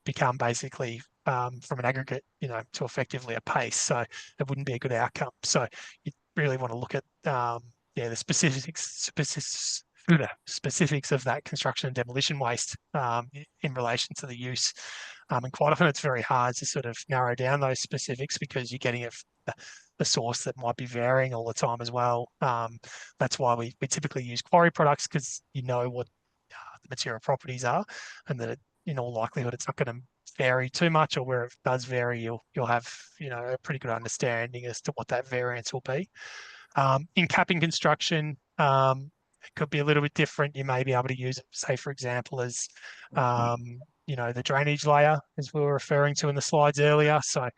become basically from an aggregate, to effectively a paste. So it wouldn't be a good outcome. So you really want to look at the specifics of that construction and demolition waste in relation to the use. And quite often it's very hard to sort of narrow down those specifics because you're getting a source that might be varying all the time as well. That's why we typically use quarry products, because you know what the material properties are, and that in all likelihood it's not going to vary too much, or where it does vary, you'll have a pretty good understanding as to what that variance will be. In capping construction, it could be a little bit different. You may be able to use it, say, for example, as the drainage layer, as we were referring to in the slides earlier. So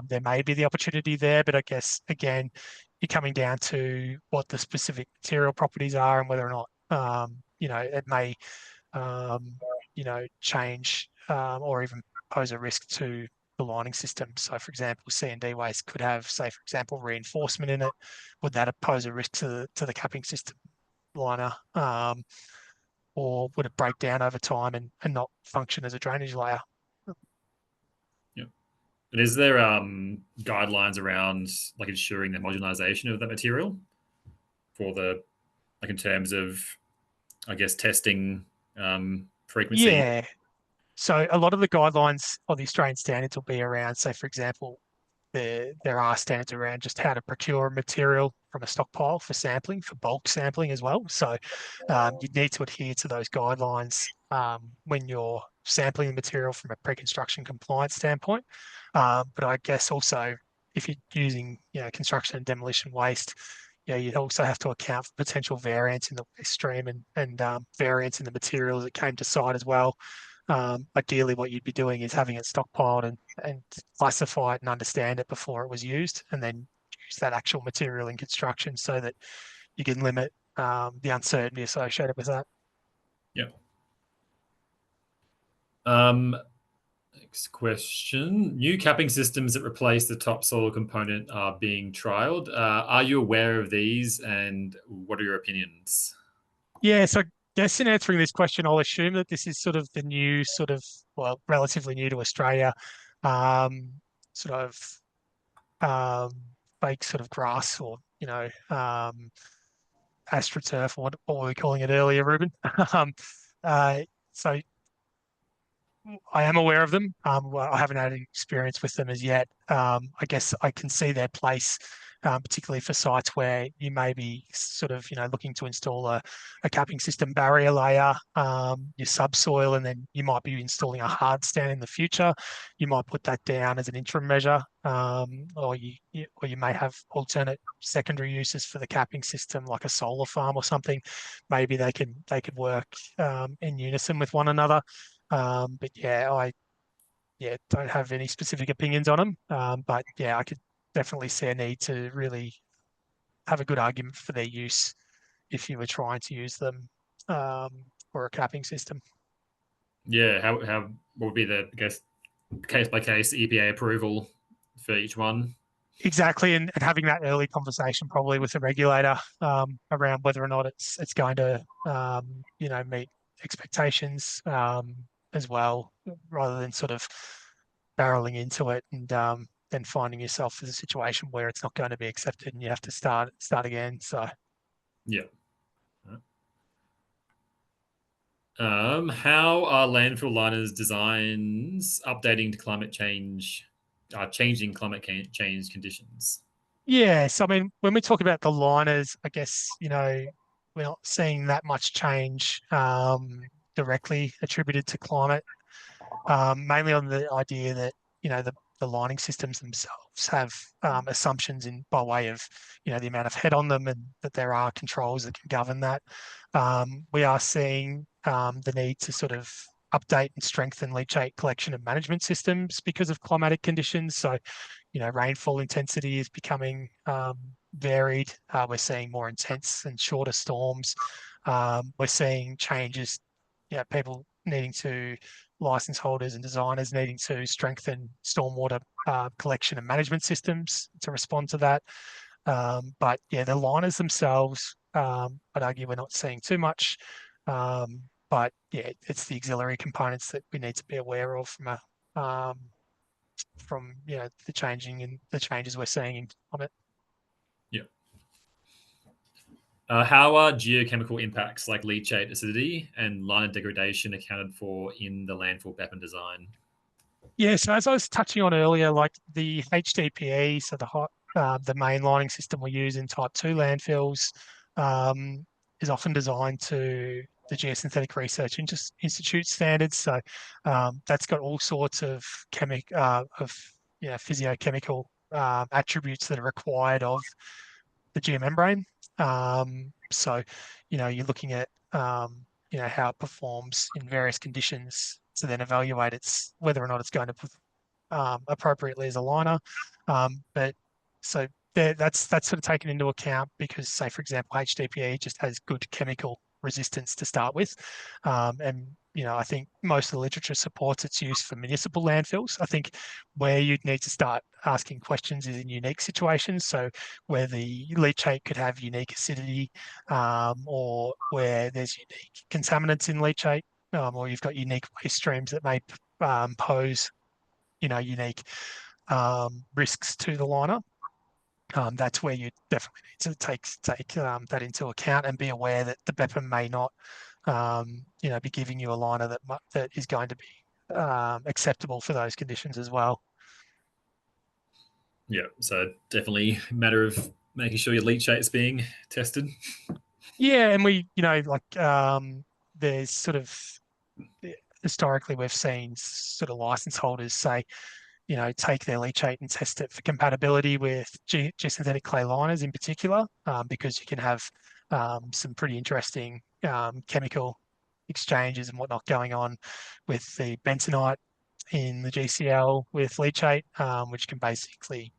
there may be the opportunity there, but I guess, again, you're coming down to what the specific material properties are and whether or not, it may, change or even pose a risk to the lining system. So, for example, C&D waste could have, say, for example, reinforcement in it. Would that pose a risk to the capping system liner? Or would it break down over time and not function as a drainage layer? Yeah. And is there guidelines around like ensuring the modularization of that material for in terms of, I guess, testing frequency? Yeah. So a lot of the guidelines or the Australian standards will be around, say, for example, there are standards around just how to procure material from a stockpile for sampling, for bulk sampling as well. So you need to adhere to those guidelines when you're sampling the material from a pre-construction compliance standpoint. But I guess also if you're using construction and demolition waste, you'd also have to account for potential variance in the waste stream and variance in the materials that came to site as well. Ideally, what you'd be doing is having it stockpiled and classify it and understand it before it was used, and then use that actual material in construction so that you can limit the uncertainty associated with that. Yeah. Next question. New capping systems that replace the topsoil component are being trialed. Are you aware of these, and what are your opinions? Yeah, so I guess in answering this question, I'll assume that this is sort of the new relatively new to Australia, sort of fake sort of grass or, astroturf, or what were we calling it earlier, Ruben? So I am aware of them. I haven't had any experience with them as yet. I guess I can see their place, particularly for sites where you may be sort of, looking to install a capping system barrier layer, your subsoil, and then you might be installing a hard stand in the future. You might put that down as an interim measure, or you may have alternate secondary uses for the capping system, like a solar farm or something. Maybe they could work in unison with one another. But I don't have any specific opinions on them. But I could definitely see a need to really have a good argument for their use if you were trying to use them for a capping system. Yeah, how what would be the, I guess, case by case EPA approval for each one? Exactly, and having that early conversation probably with the regulator around whether or not it's going to meet expectations as well, rather than sort of barreling into it and then finding yourself in a situation where it's not going to be accepted and you have to start again. So yeah. How are landfill liners designs updating to climate change, changing climate change conditions? Yeah, so I mean, when we talk about the liners, I guess, we're not seeing that much change directly attributed to climate, mainly on the idea that, the lining systems themselves have assumptions in by way of, the amount of head on them and that there are controls that can govern that. We are seeing the need to sort of update and strengthen leachate collection and management systems because of climatic conditions. So, rainfall intensity is becoming varied. We're seeing more intense and shorter storms. We're seeing changes, people needing to, license holders and designers needing to strengthen stormwater collection and management systems to respond to that. But yeah, the liners themselves, I'd argue we're not seeing too much. But yeah, it's the auxiliary components that we need to be aware of from the changing and the changes we're seeing on it. Yeah. How are geochemical impacts like leachate acidity and liner degradation accounted for in the landfill BPEM design? Yeah, so as I was touching on earlier, like the HDPE, so the main lining system we use in Type 2 landfills, is often designed to the Geosynthetic Research Institute standards. So that's got all sorts of physiochemical attributes that are required of the geomembrane. So, you're looking at how it performs in various conditions to then evaluate whether or not it's going to appropriately as a liner. But so that's sort of taken into account because, say, for example, HDPE just has good chemical resistance to start with. And, I think most of the literature supports its use for municipal landfills. I think where you'd need to start asking questions is in unique situations. So where the leachate could have unique acidity, or where there's unique contaminants in leachate, or you've got unique waste streams that may pose unique risks to the liner. That's where you definitely need to take that into account and be aware that the BEPA may not, be giving you a liner that is going to be acceptable for those conditions as well. Yeah, so definitely a matter of making sure your leachate's being tested. Yeah, and there's sort of historically we've seen sort of license holders say, take their leachate and test it for compatibility with geosynthetic clay liners in particular, because you can have some pretty interesting chemical exchanges and whatnot going on with the bentonite in the GCL with leachate, which can basically,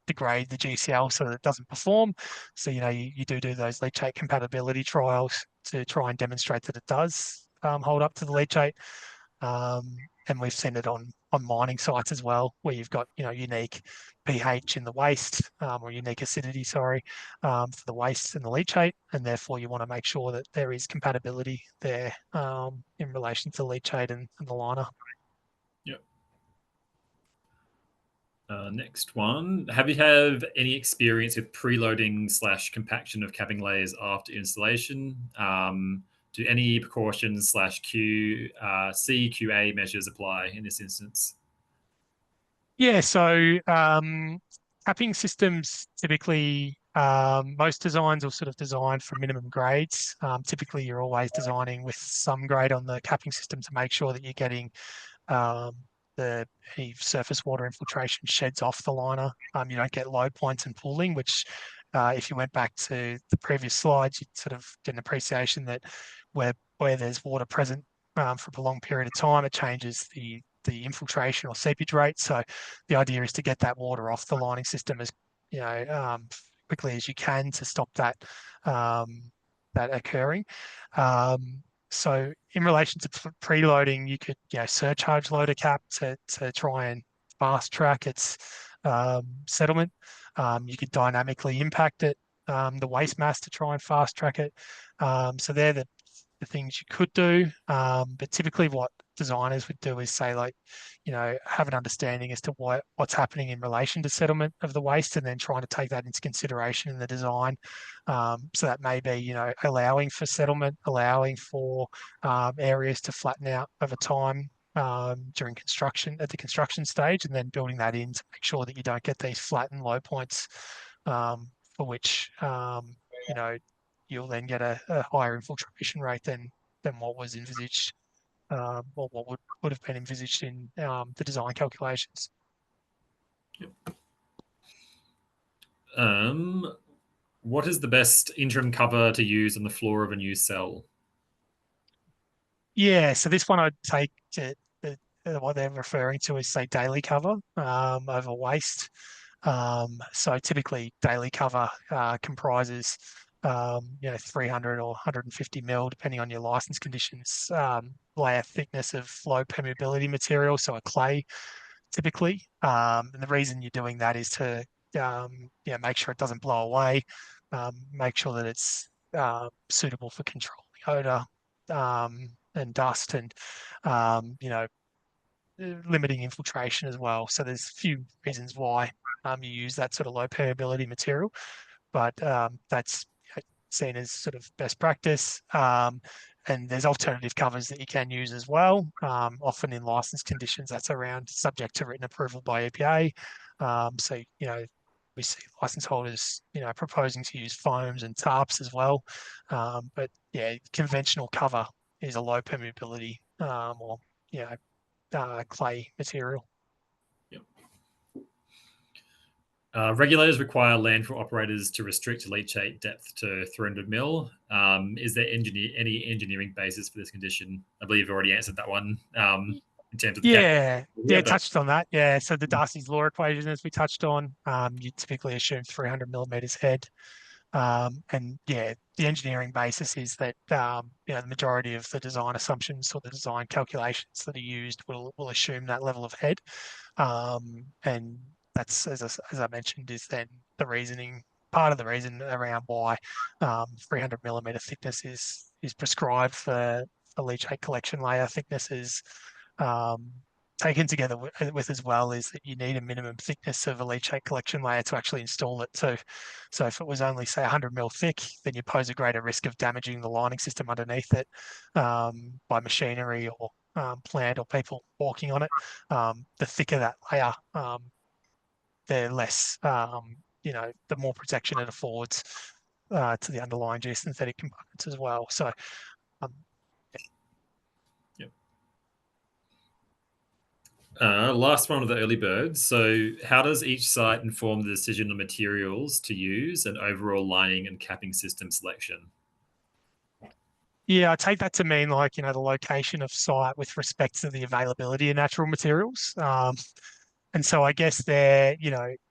degrade the GCL so that it doesn't perform. So, you do those leachate compatibility trials to try and demonstrate that it does hold up to the leachate. And we've seen it on mining sites as well, where you've got unique pH in the waste, or unique acidity, sorry, for the waste and the leachate, and therefore you want to make sure that there is compatibility there in relation to leachate and the liner. Yep. Next one. Have you have any experience with preloading / compaction of capping layers after installation? Do any precautions / CQA measures apply in this instance? Yeah, so capping systems typically, most designs are sort of designed for minimum grades. Typically, you're always designing with some grade on the capping system to make sure that you're getting um, any surface water infiltration sheds off the liner. You don't get low points and pooling, which if you went back to the previous slides, you'd sort of get an appreciation that where there's water present for a prolonged period of time, it changes the infiltration or seepage rate. So the idea is to get that water off the lining system as quickly as you can to stop that that occurring. So in relation to preloading, you could surcharge loader cap to try and fast track its settlement. You could dynamically impact it, the waste mass to try and fast track it. So they're the things you could do. But typically what designers would do is say, like, have an understanding as to what's happening in relation to settlement of the waste, and then trying to take that into consideration in the design. So that may be, allowing for settlement, allowing for areas to flatten out over time during construction, at the construction stage, and then building that in to make sure that you don't get these flat and low points, for which you'll then get a higher infiltration rate than what was envisaged, or what would have been envisaged in the design calculations. Yep. What is the best interim cover to use on the floor of a new cell? Yeah, so this one I'd take to what they're referring to is, say, daily cover over waste. So typically daily cover comprises 300 or 150 mil, depending on your license conditions, layer thickness of low permeability material, so a clay typically. And the reason you're doing that is to make sure it doesn't blow away, make sure that it's suitable for controlling odor and dust, and limiting infiltration as well. So there's a few reasons why you use that sort of low permeability material, but that's seen as sort of best practice. And there's alternative covers that you can use as well. Often in license conditions, that's around subject to written approval by EPA. So, we see license holders, proposing to use foams and tarps as well. But yeah, conventional cover is a low permeability or, clay material. Yep. Regulators require landfill operators to restrict leachate depth to 300 mil. Is there any engineering basis for this condition? I believe you've already answered that one in terms of the Yeah, touched on that. Yeah, so the Darcy's law equation, as we touched on, you typically assume 300 millimeters head. And yeah, the engineering basis is that the majority of the design assumptions or the design calculations that are used will assume that level of head. And that's, as I mentioned, is then the reasoning, part of the reason around why 300 millimeter thickness is prescribed for leachate collection layer thicknesses. Taken together with as well is that you need a minimum thickness of a leachate collection layer to actually install it. So if it was only, say, 100 mil thick, then you pose a greater risk of damaging the lining system underneath it by machinery or plant or people walking on it. The thicker that layer, the less, the more protection it affords to the underlying geosynthetic components as well. So last one of the early birds. So how does each site inform the decision on materials to use and overall lining and capping system selection? Yeah, I take that to mean, like, the location of site with respect to the availability of natural materials. And so I guess there,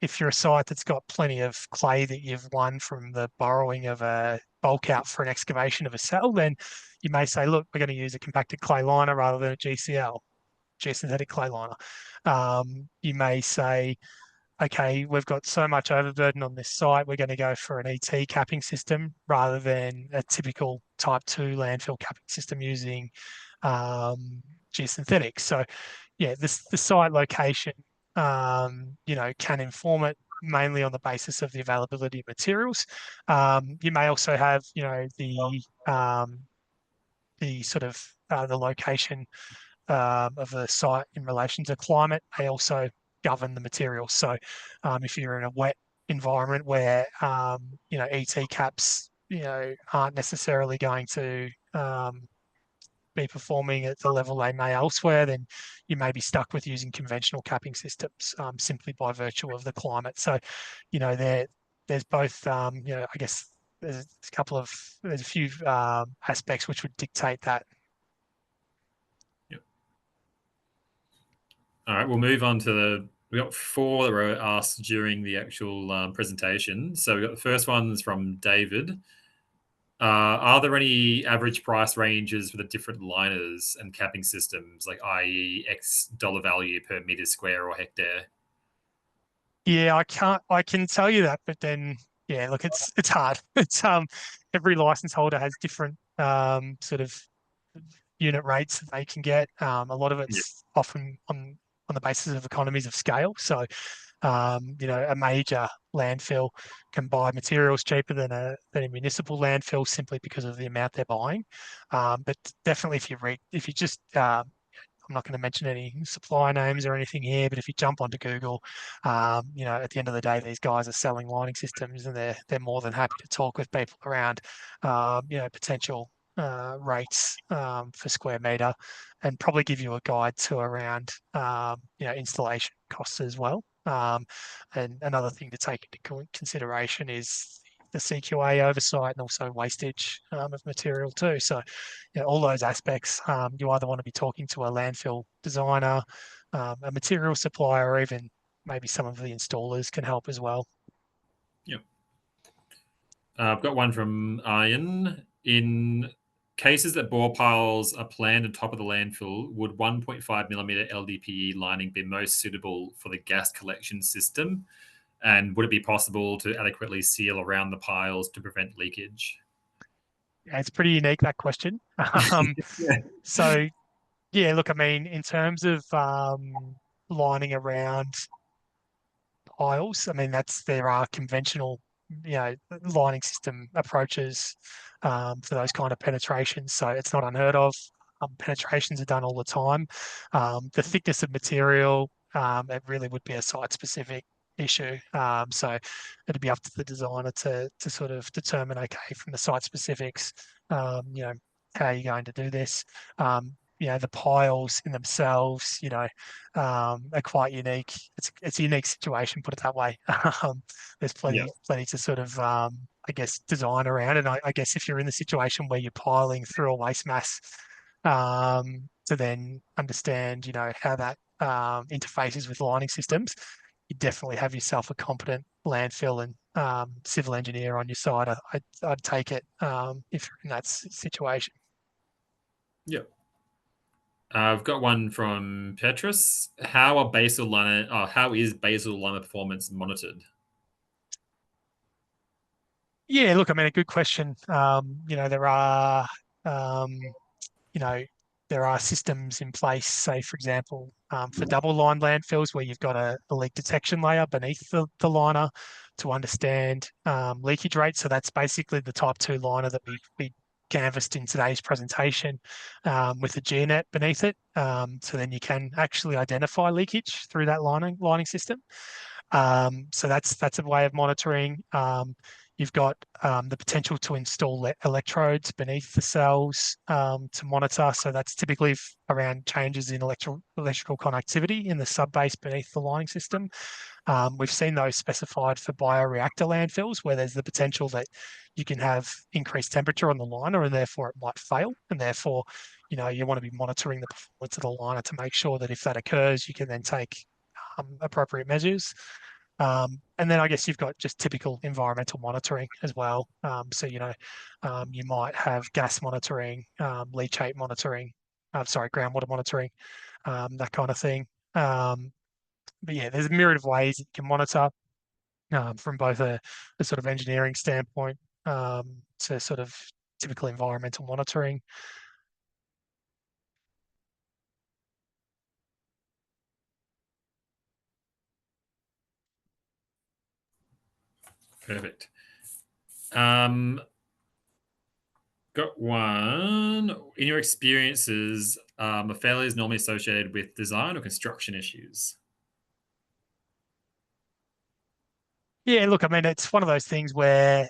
if you're a site that's got plenty of clay that you've won from the borrowing of a bulk out for an excavation of a cell, then you may say, look, we're going to use a compacted clay liner rather than a GCL, geosynthetic clay liner. You may say, okay, we've got so much overburden on this site, we're going to go for an ET capping system rather than a typical type 2 landfill capping system using geosynthetics. So yeah, the site location, can inform it mainly on the basis of the availability of materials. You may also have, the sort of the location of the site in relation to climate. They also govern the materials. So if you're in a wet environment where, ET caps, aren't necessarily going to be performing at the level they may elsewhere, then you may be stuck with using conventional capping systems simply by virtue of the climate. So, there's both, I guess there's a few aspects which would dictate that. Yep. All right, we'll move on to we got 4 that were asked during the actual presentation. So we got the first one is from David. Are there any average price ranges for the different liners and capping systems, like i.e. X dollar value per meter square or hectare? Yeah, I can tell you that, but then yeah, look, it's hard. It's every license holder has different sort of unit rates that they can get. A lot of it's often on the basis of economies of scale. So, a major landfill can buy materials cheaper than a municipal landfill simply because of the amount they're buying. But definitely, if you just I'm not going to mention any supplier names or anything here, but if you jump onto Google, at the end of the day, these guys are selling lining systems, and they're more than happy to talk with people around, potential rates for square meter, and probably give you a guide to around, installation costs as well. And another thing to take into consideration is the CQA oversight and also wastage of material too. So, all those aspects, you either want to be talking to a landfill designer, a material supplier, or even maybe some of the installers can help as well. Yep. I've got one from Ian. In cases that bore piles are planned on top of the landfill, would 1.5 millimeter LDPE lining be most suitable for the gas collection system? And would it be possible to adequately seal around the piles to prevent leakage? Yeah, it's pretty unique, that question. Um, Yeah. so, yeah, look, I mean, in terms of lining around piles, I mean, there are conventional, lining system approaches for those kind of penetrations. So it's not unheard of. Penetrations are done all the time. The thickness of material, it really would be a site-specific issue. So it'd be up to the designer to sort of determine, okay, from the site specifics, how you're going to do this. The piles in themselves, are quite unique. It's a unique situation, put it that way. There's Yeah. plenty to sort of, I guess, design around. And I guess if you're in the situation where you're piling through a waste mass, to then understand, how that interfaces with lining systems, you definitely have yourself a competent landfill and civil engineer on your side. I'd take it if you're in that situation. Yep. I've got one from Petrus. How is basal liner performance monitored? Yeah, look, I mean, a good question. Um, you know, there are systems in place, say, for example, for double line landfills where you've got a leak detection layer beneath the liner to understand leakage rates. So that's basically the type 2 liner that we canvassed in today's presentation with the GNet beneath it. So then you can actually identify leakage through that lining system. So that's a way of monitoring. You've got the potential to install electrodes beneath the cells to monitor. So that's typically around changes in electrical conductivity in the subbase beneath the lining system. We've seen those specified for bioreactor landfills where there's the potential that you can have increased temperature on the liner and therefore it might fail. And therefore, you want to be monitoring the performance of the liner to make sure that if that occurs, you can then take appropriate measures. And then I guess you've got just typical environmental monitoring as well. So, you might have gas monitoring, leachate monitoring, groundwater monitoring, that kind of thing. But yeah, there's a myriad of ways that you can monitor from both a sort of engineering standpoint to sort of typical environmental monitoring. Perfect. Got one. In your experiences, are failures normally associated with design or construction issues? Yeah, look, I mean, it's one of those things where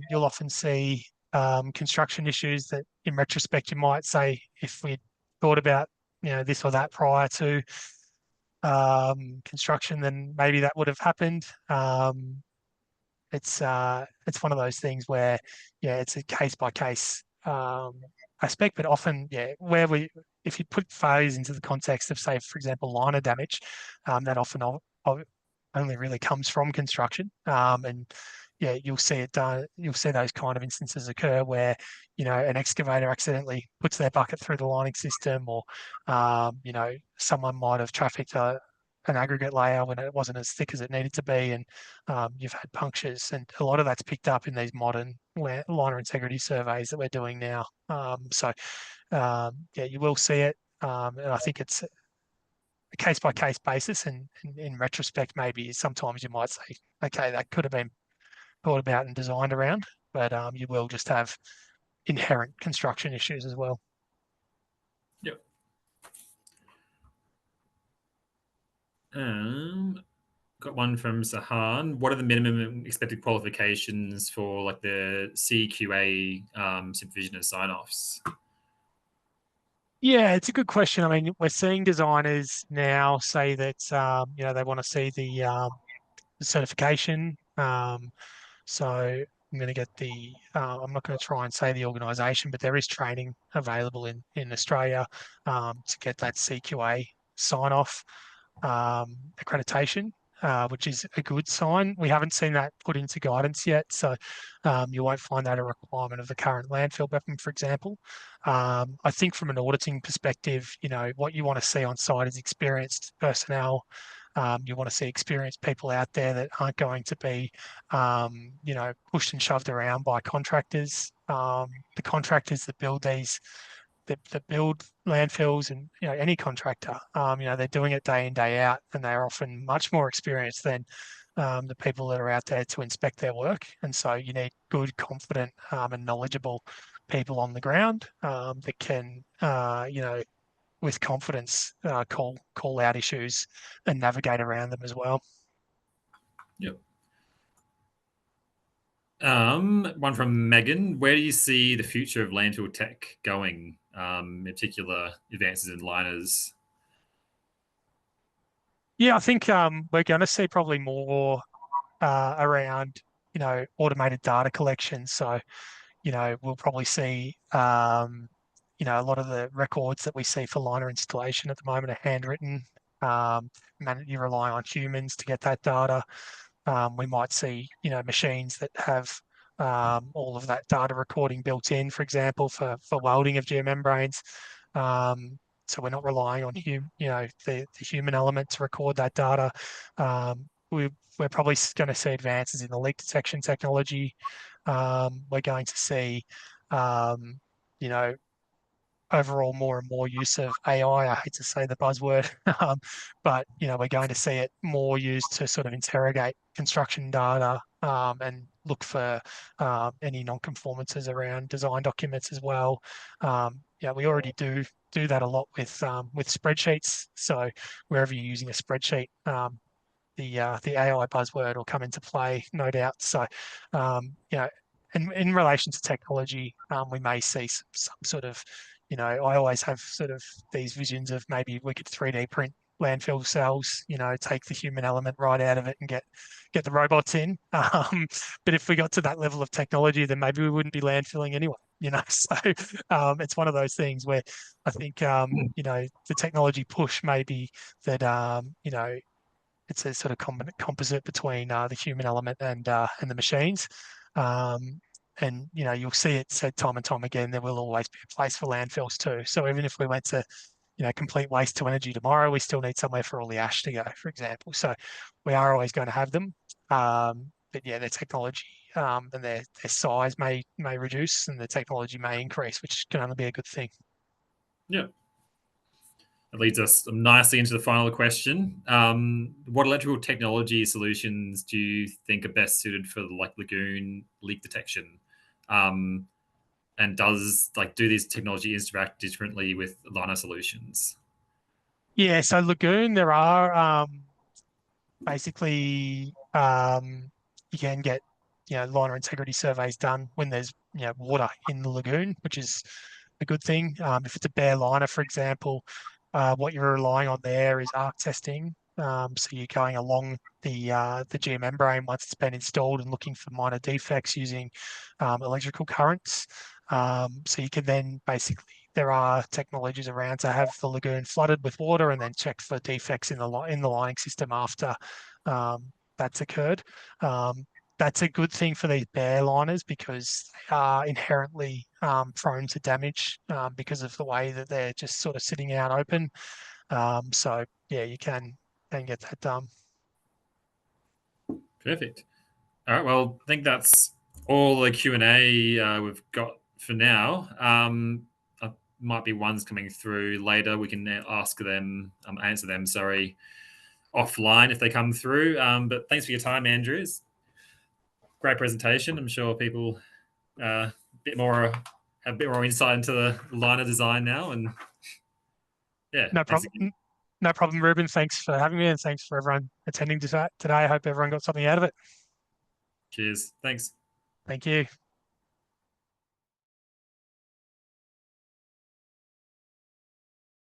you'll often see construction issues that, in retrospect, you might say, if we thought about, this or that prior to construction, then maybe that would have happened. It's one of those things where, yeah, it's a case by case aspect, but often, yeah, if you put failures into the context of, say, for example, liner damage, that often only really comes from construction. And yeah, you'll see it done. You'll see those kind of instances occur where, an excavator accidentally puts their bucket through the lining system, or, someone might have trafficked an aggregate layer when it wasn't as thick as it needed to be, and you've had punctures, and a lot of that's picked up in these modern liner integrity surveys that we're doing now. So you will see it. And I think it's a case-by-case basis. And in retrospect, maybe sometimes you might say, okay, that could have been thought about and designed around, but you will just have inherent construction issues as well. Yep. Got one from Sahan. What are the minimum expected qualifications for like the CQA supervision and sign-offs? Yeah, it's a good question. I mean, we're seeing designers now say that they want to see the certification. So I'm going to get I'm not going to try and say the organisation, but there is training available in Australia to get that CQA sign off accreditation, which is a good sign. We haven't seen that put into guidance yet, so you won't find that a requirement of the current landfill BPEM, for example. I think from an auditing perspective, what you want to see on site is experienced personnel. You want to see experienced people out there that aren't going to be, pushed and shoved around by contractors. The contractors that build that build landfills and any contractor, they're doing it day in day out, and they're often much more experienced than the people that are out there to inspect their work. And so you need good, confident, and knowledgeable people on the ground that can, with confidence, call out issues and navigate around them as well. Yep. One from Megan. Where do you see the future of landfill tech going? In particular, advances in liners. Yeah, I think we're going to see probably more around, automated data collection. So, we'll probably see, a lot of the records that we see for liner installation at the moment are handwritten. You rely on humans to get that data. We might see, machines that have all of that data recording built in, for example, for welding of geomembranes. So we're not relying on the human element to record that data. We're probably going to see advances in the leak detection technology. We're going to see, you know, overall more and more use of AI. I hate to say the buzzword, but we're going to see it more used to sort of interrogate construction data and look for any non-conformances around design documents as well. We already do that a lot with spreadsheets. So wherever you're using a spreadsheet, the AI buzzword will come into play, no doubt. So, in relation to technology, we may see some sort of, I always have sort of these visions of maybe we could 3D print landfill cells, take the human element right out of it and get the robots in. But if we got to that level of technology, then maybe we wouldn't be landfilling anyway. So it's one of those things where I think the technology push may be that it's a sort of composite between the human element and the machines. And you'll see it said time and time again. There will always be a place for landfills too. So even if we went to complete waste to energy tomorrow, we still need somewhere for all the ash to go, for example. So we are always going to have them. But yeah, their technology and their size may reduce, and the technology may increase, which can only be a good thing. Yeah. That leads us nicely into the final question. What electrical technology solutions do you think are best suited for like lagoon leak detection? And do these technologies interact differently with liner solutions? Yeah, so lagoon, there are basically you can get liner integrity surveys done when there's water in the lagoon, which is a good thing. If it's a bare liner, for example, what you're relying on there is arc testing. So you're going along the geomembrane once it's been installed and looking for minor defects using electrical currents. So you can then basically, there are technologies around to have the lagoon flooded with water and then check for defects in the lining system after that's occurred. That's a good thing for these bare liners because they are inherently prone to damage because of the way that they're just sort of sitting out open. So yeah, you can get that done. Perfect. All right. Well, I think that's all the Q&A we've got for now. might be ones coming through later. We can ask them, answer them, offline if they come through. But thanks for your time, Andrew. It's a great presentation. I'm sure people have a bit more insight into the liner design now. And yeah, No thanks problem. again. No problem, Ruben. Thanks for having me, and thanks for everyone attending today. I hope everyone got something out of it. Cheers. Thanks. Thank you.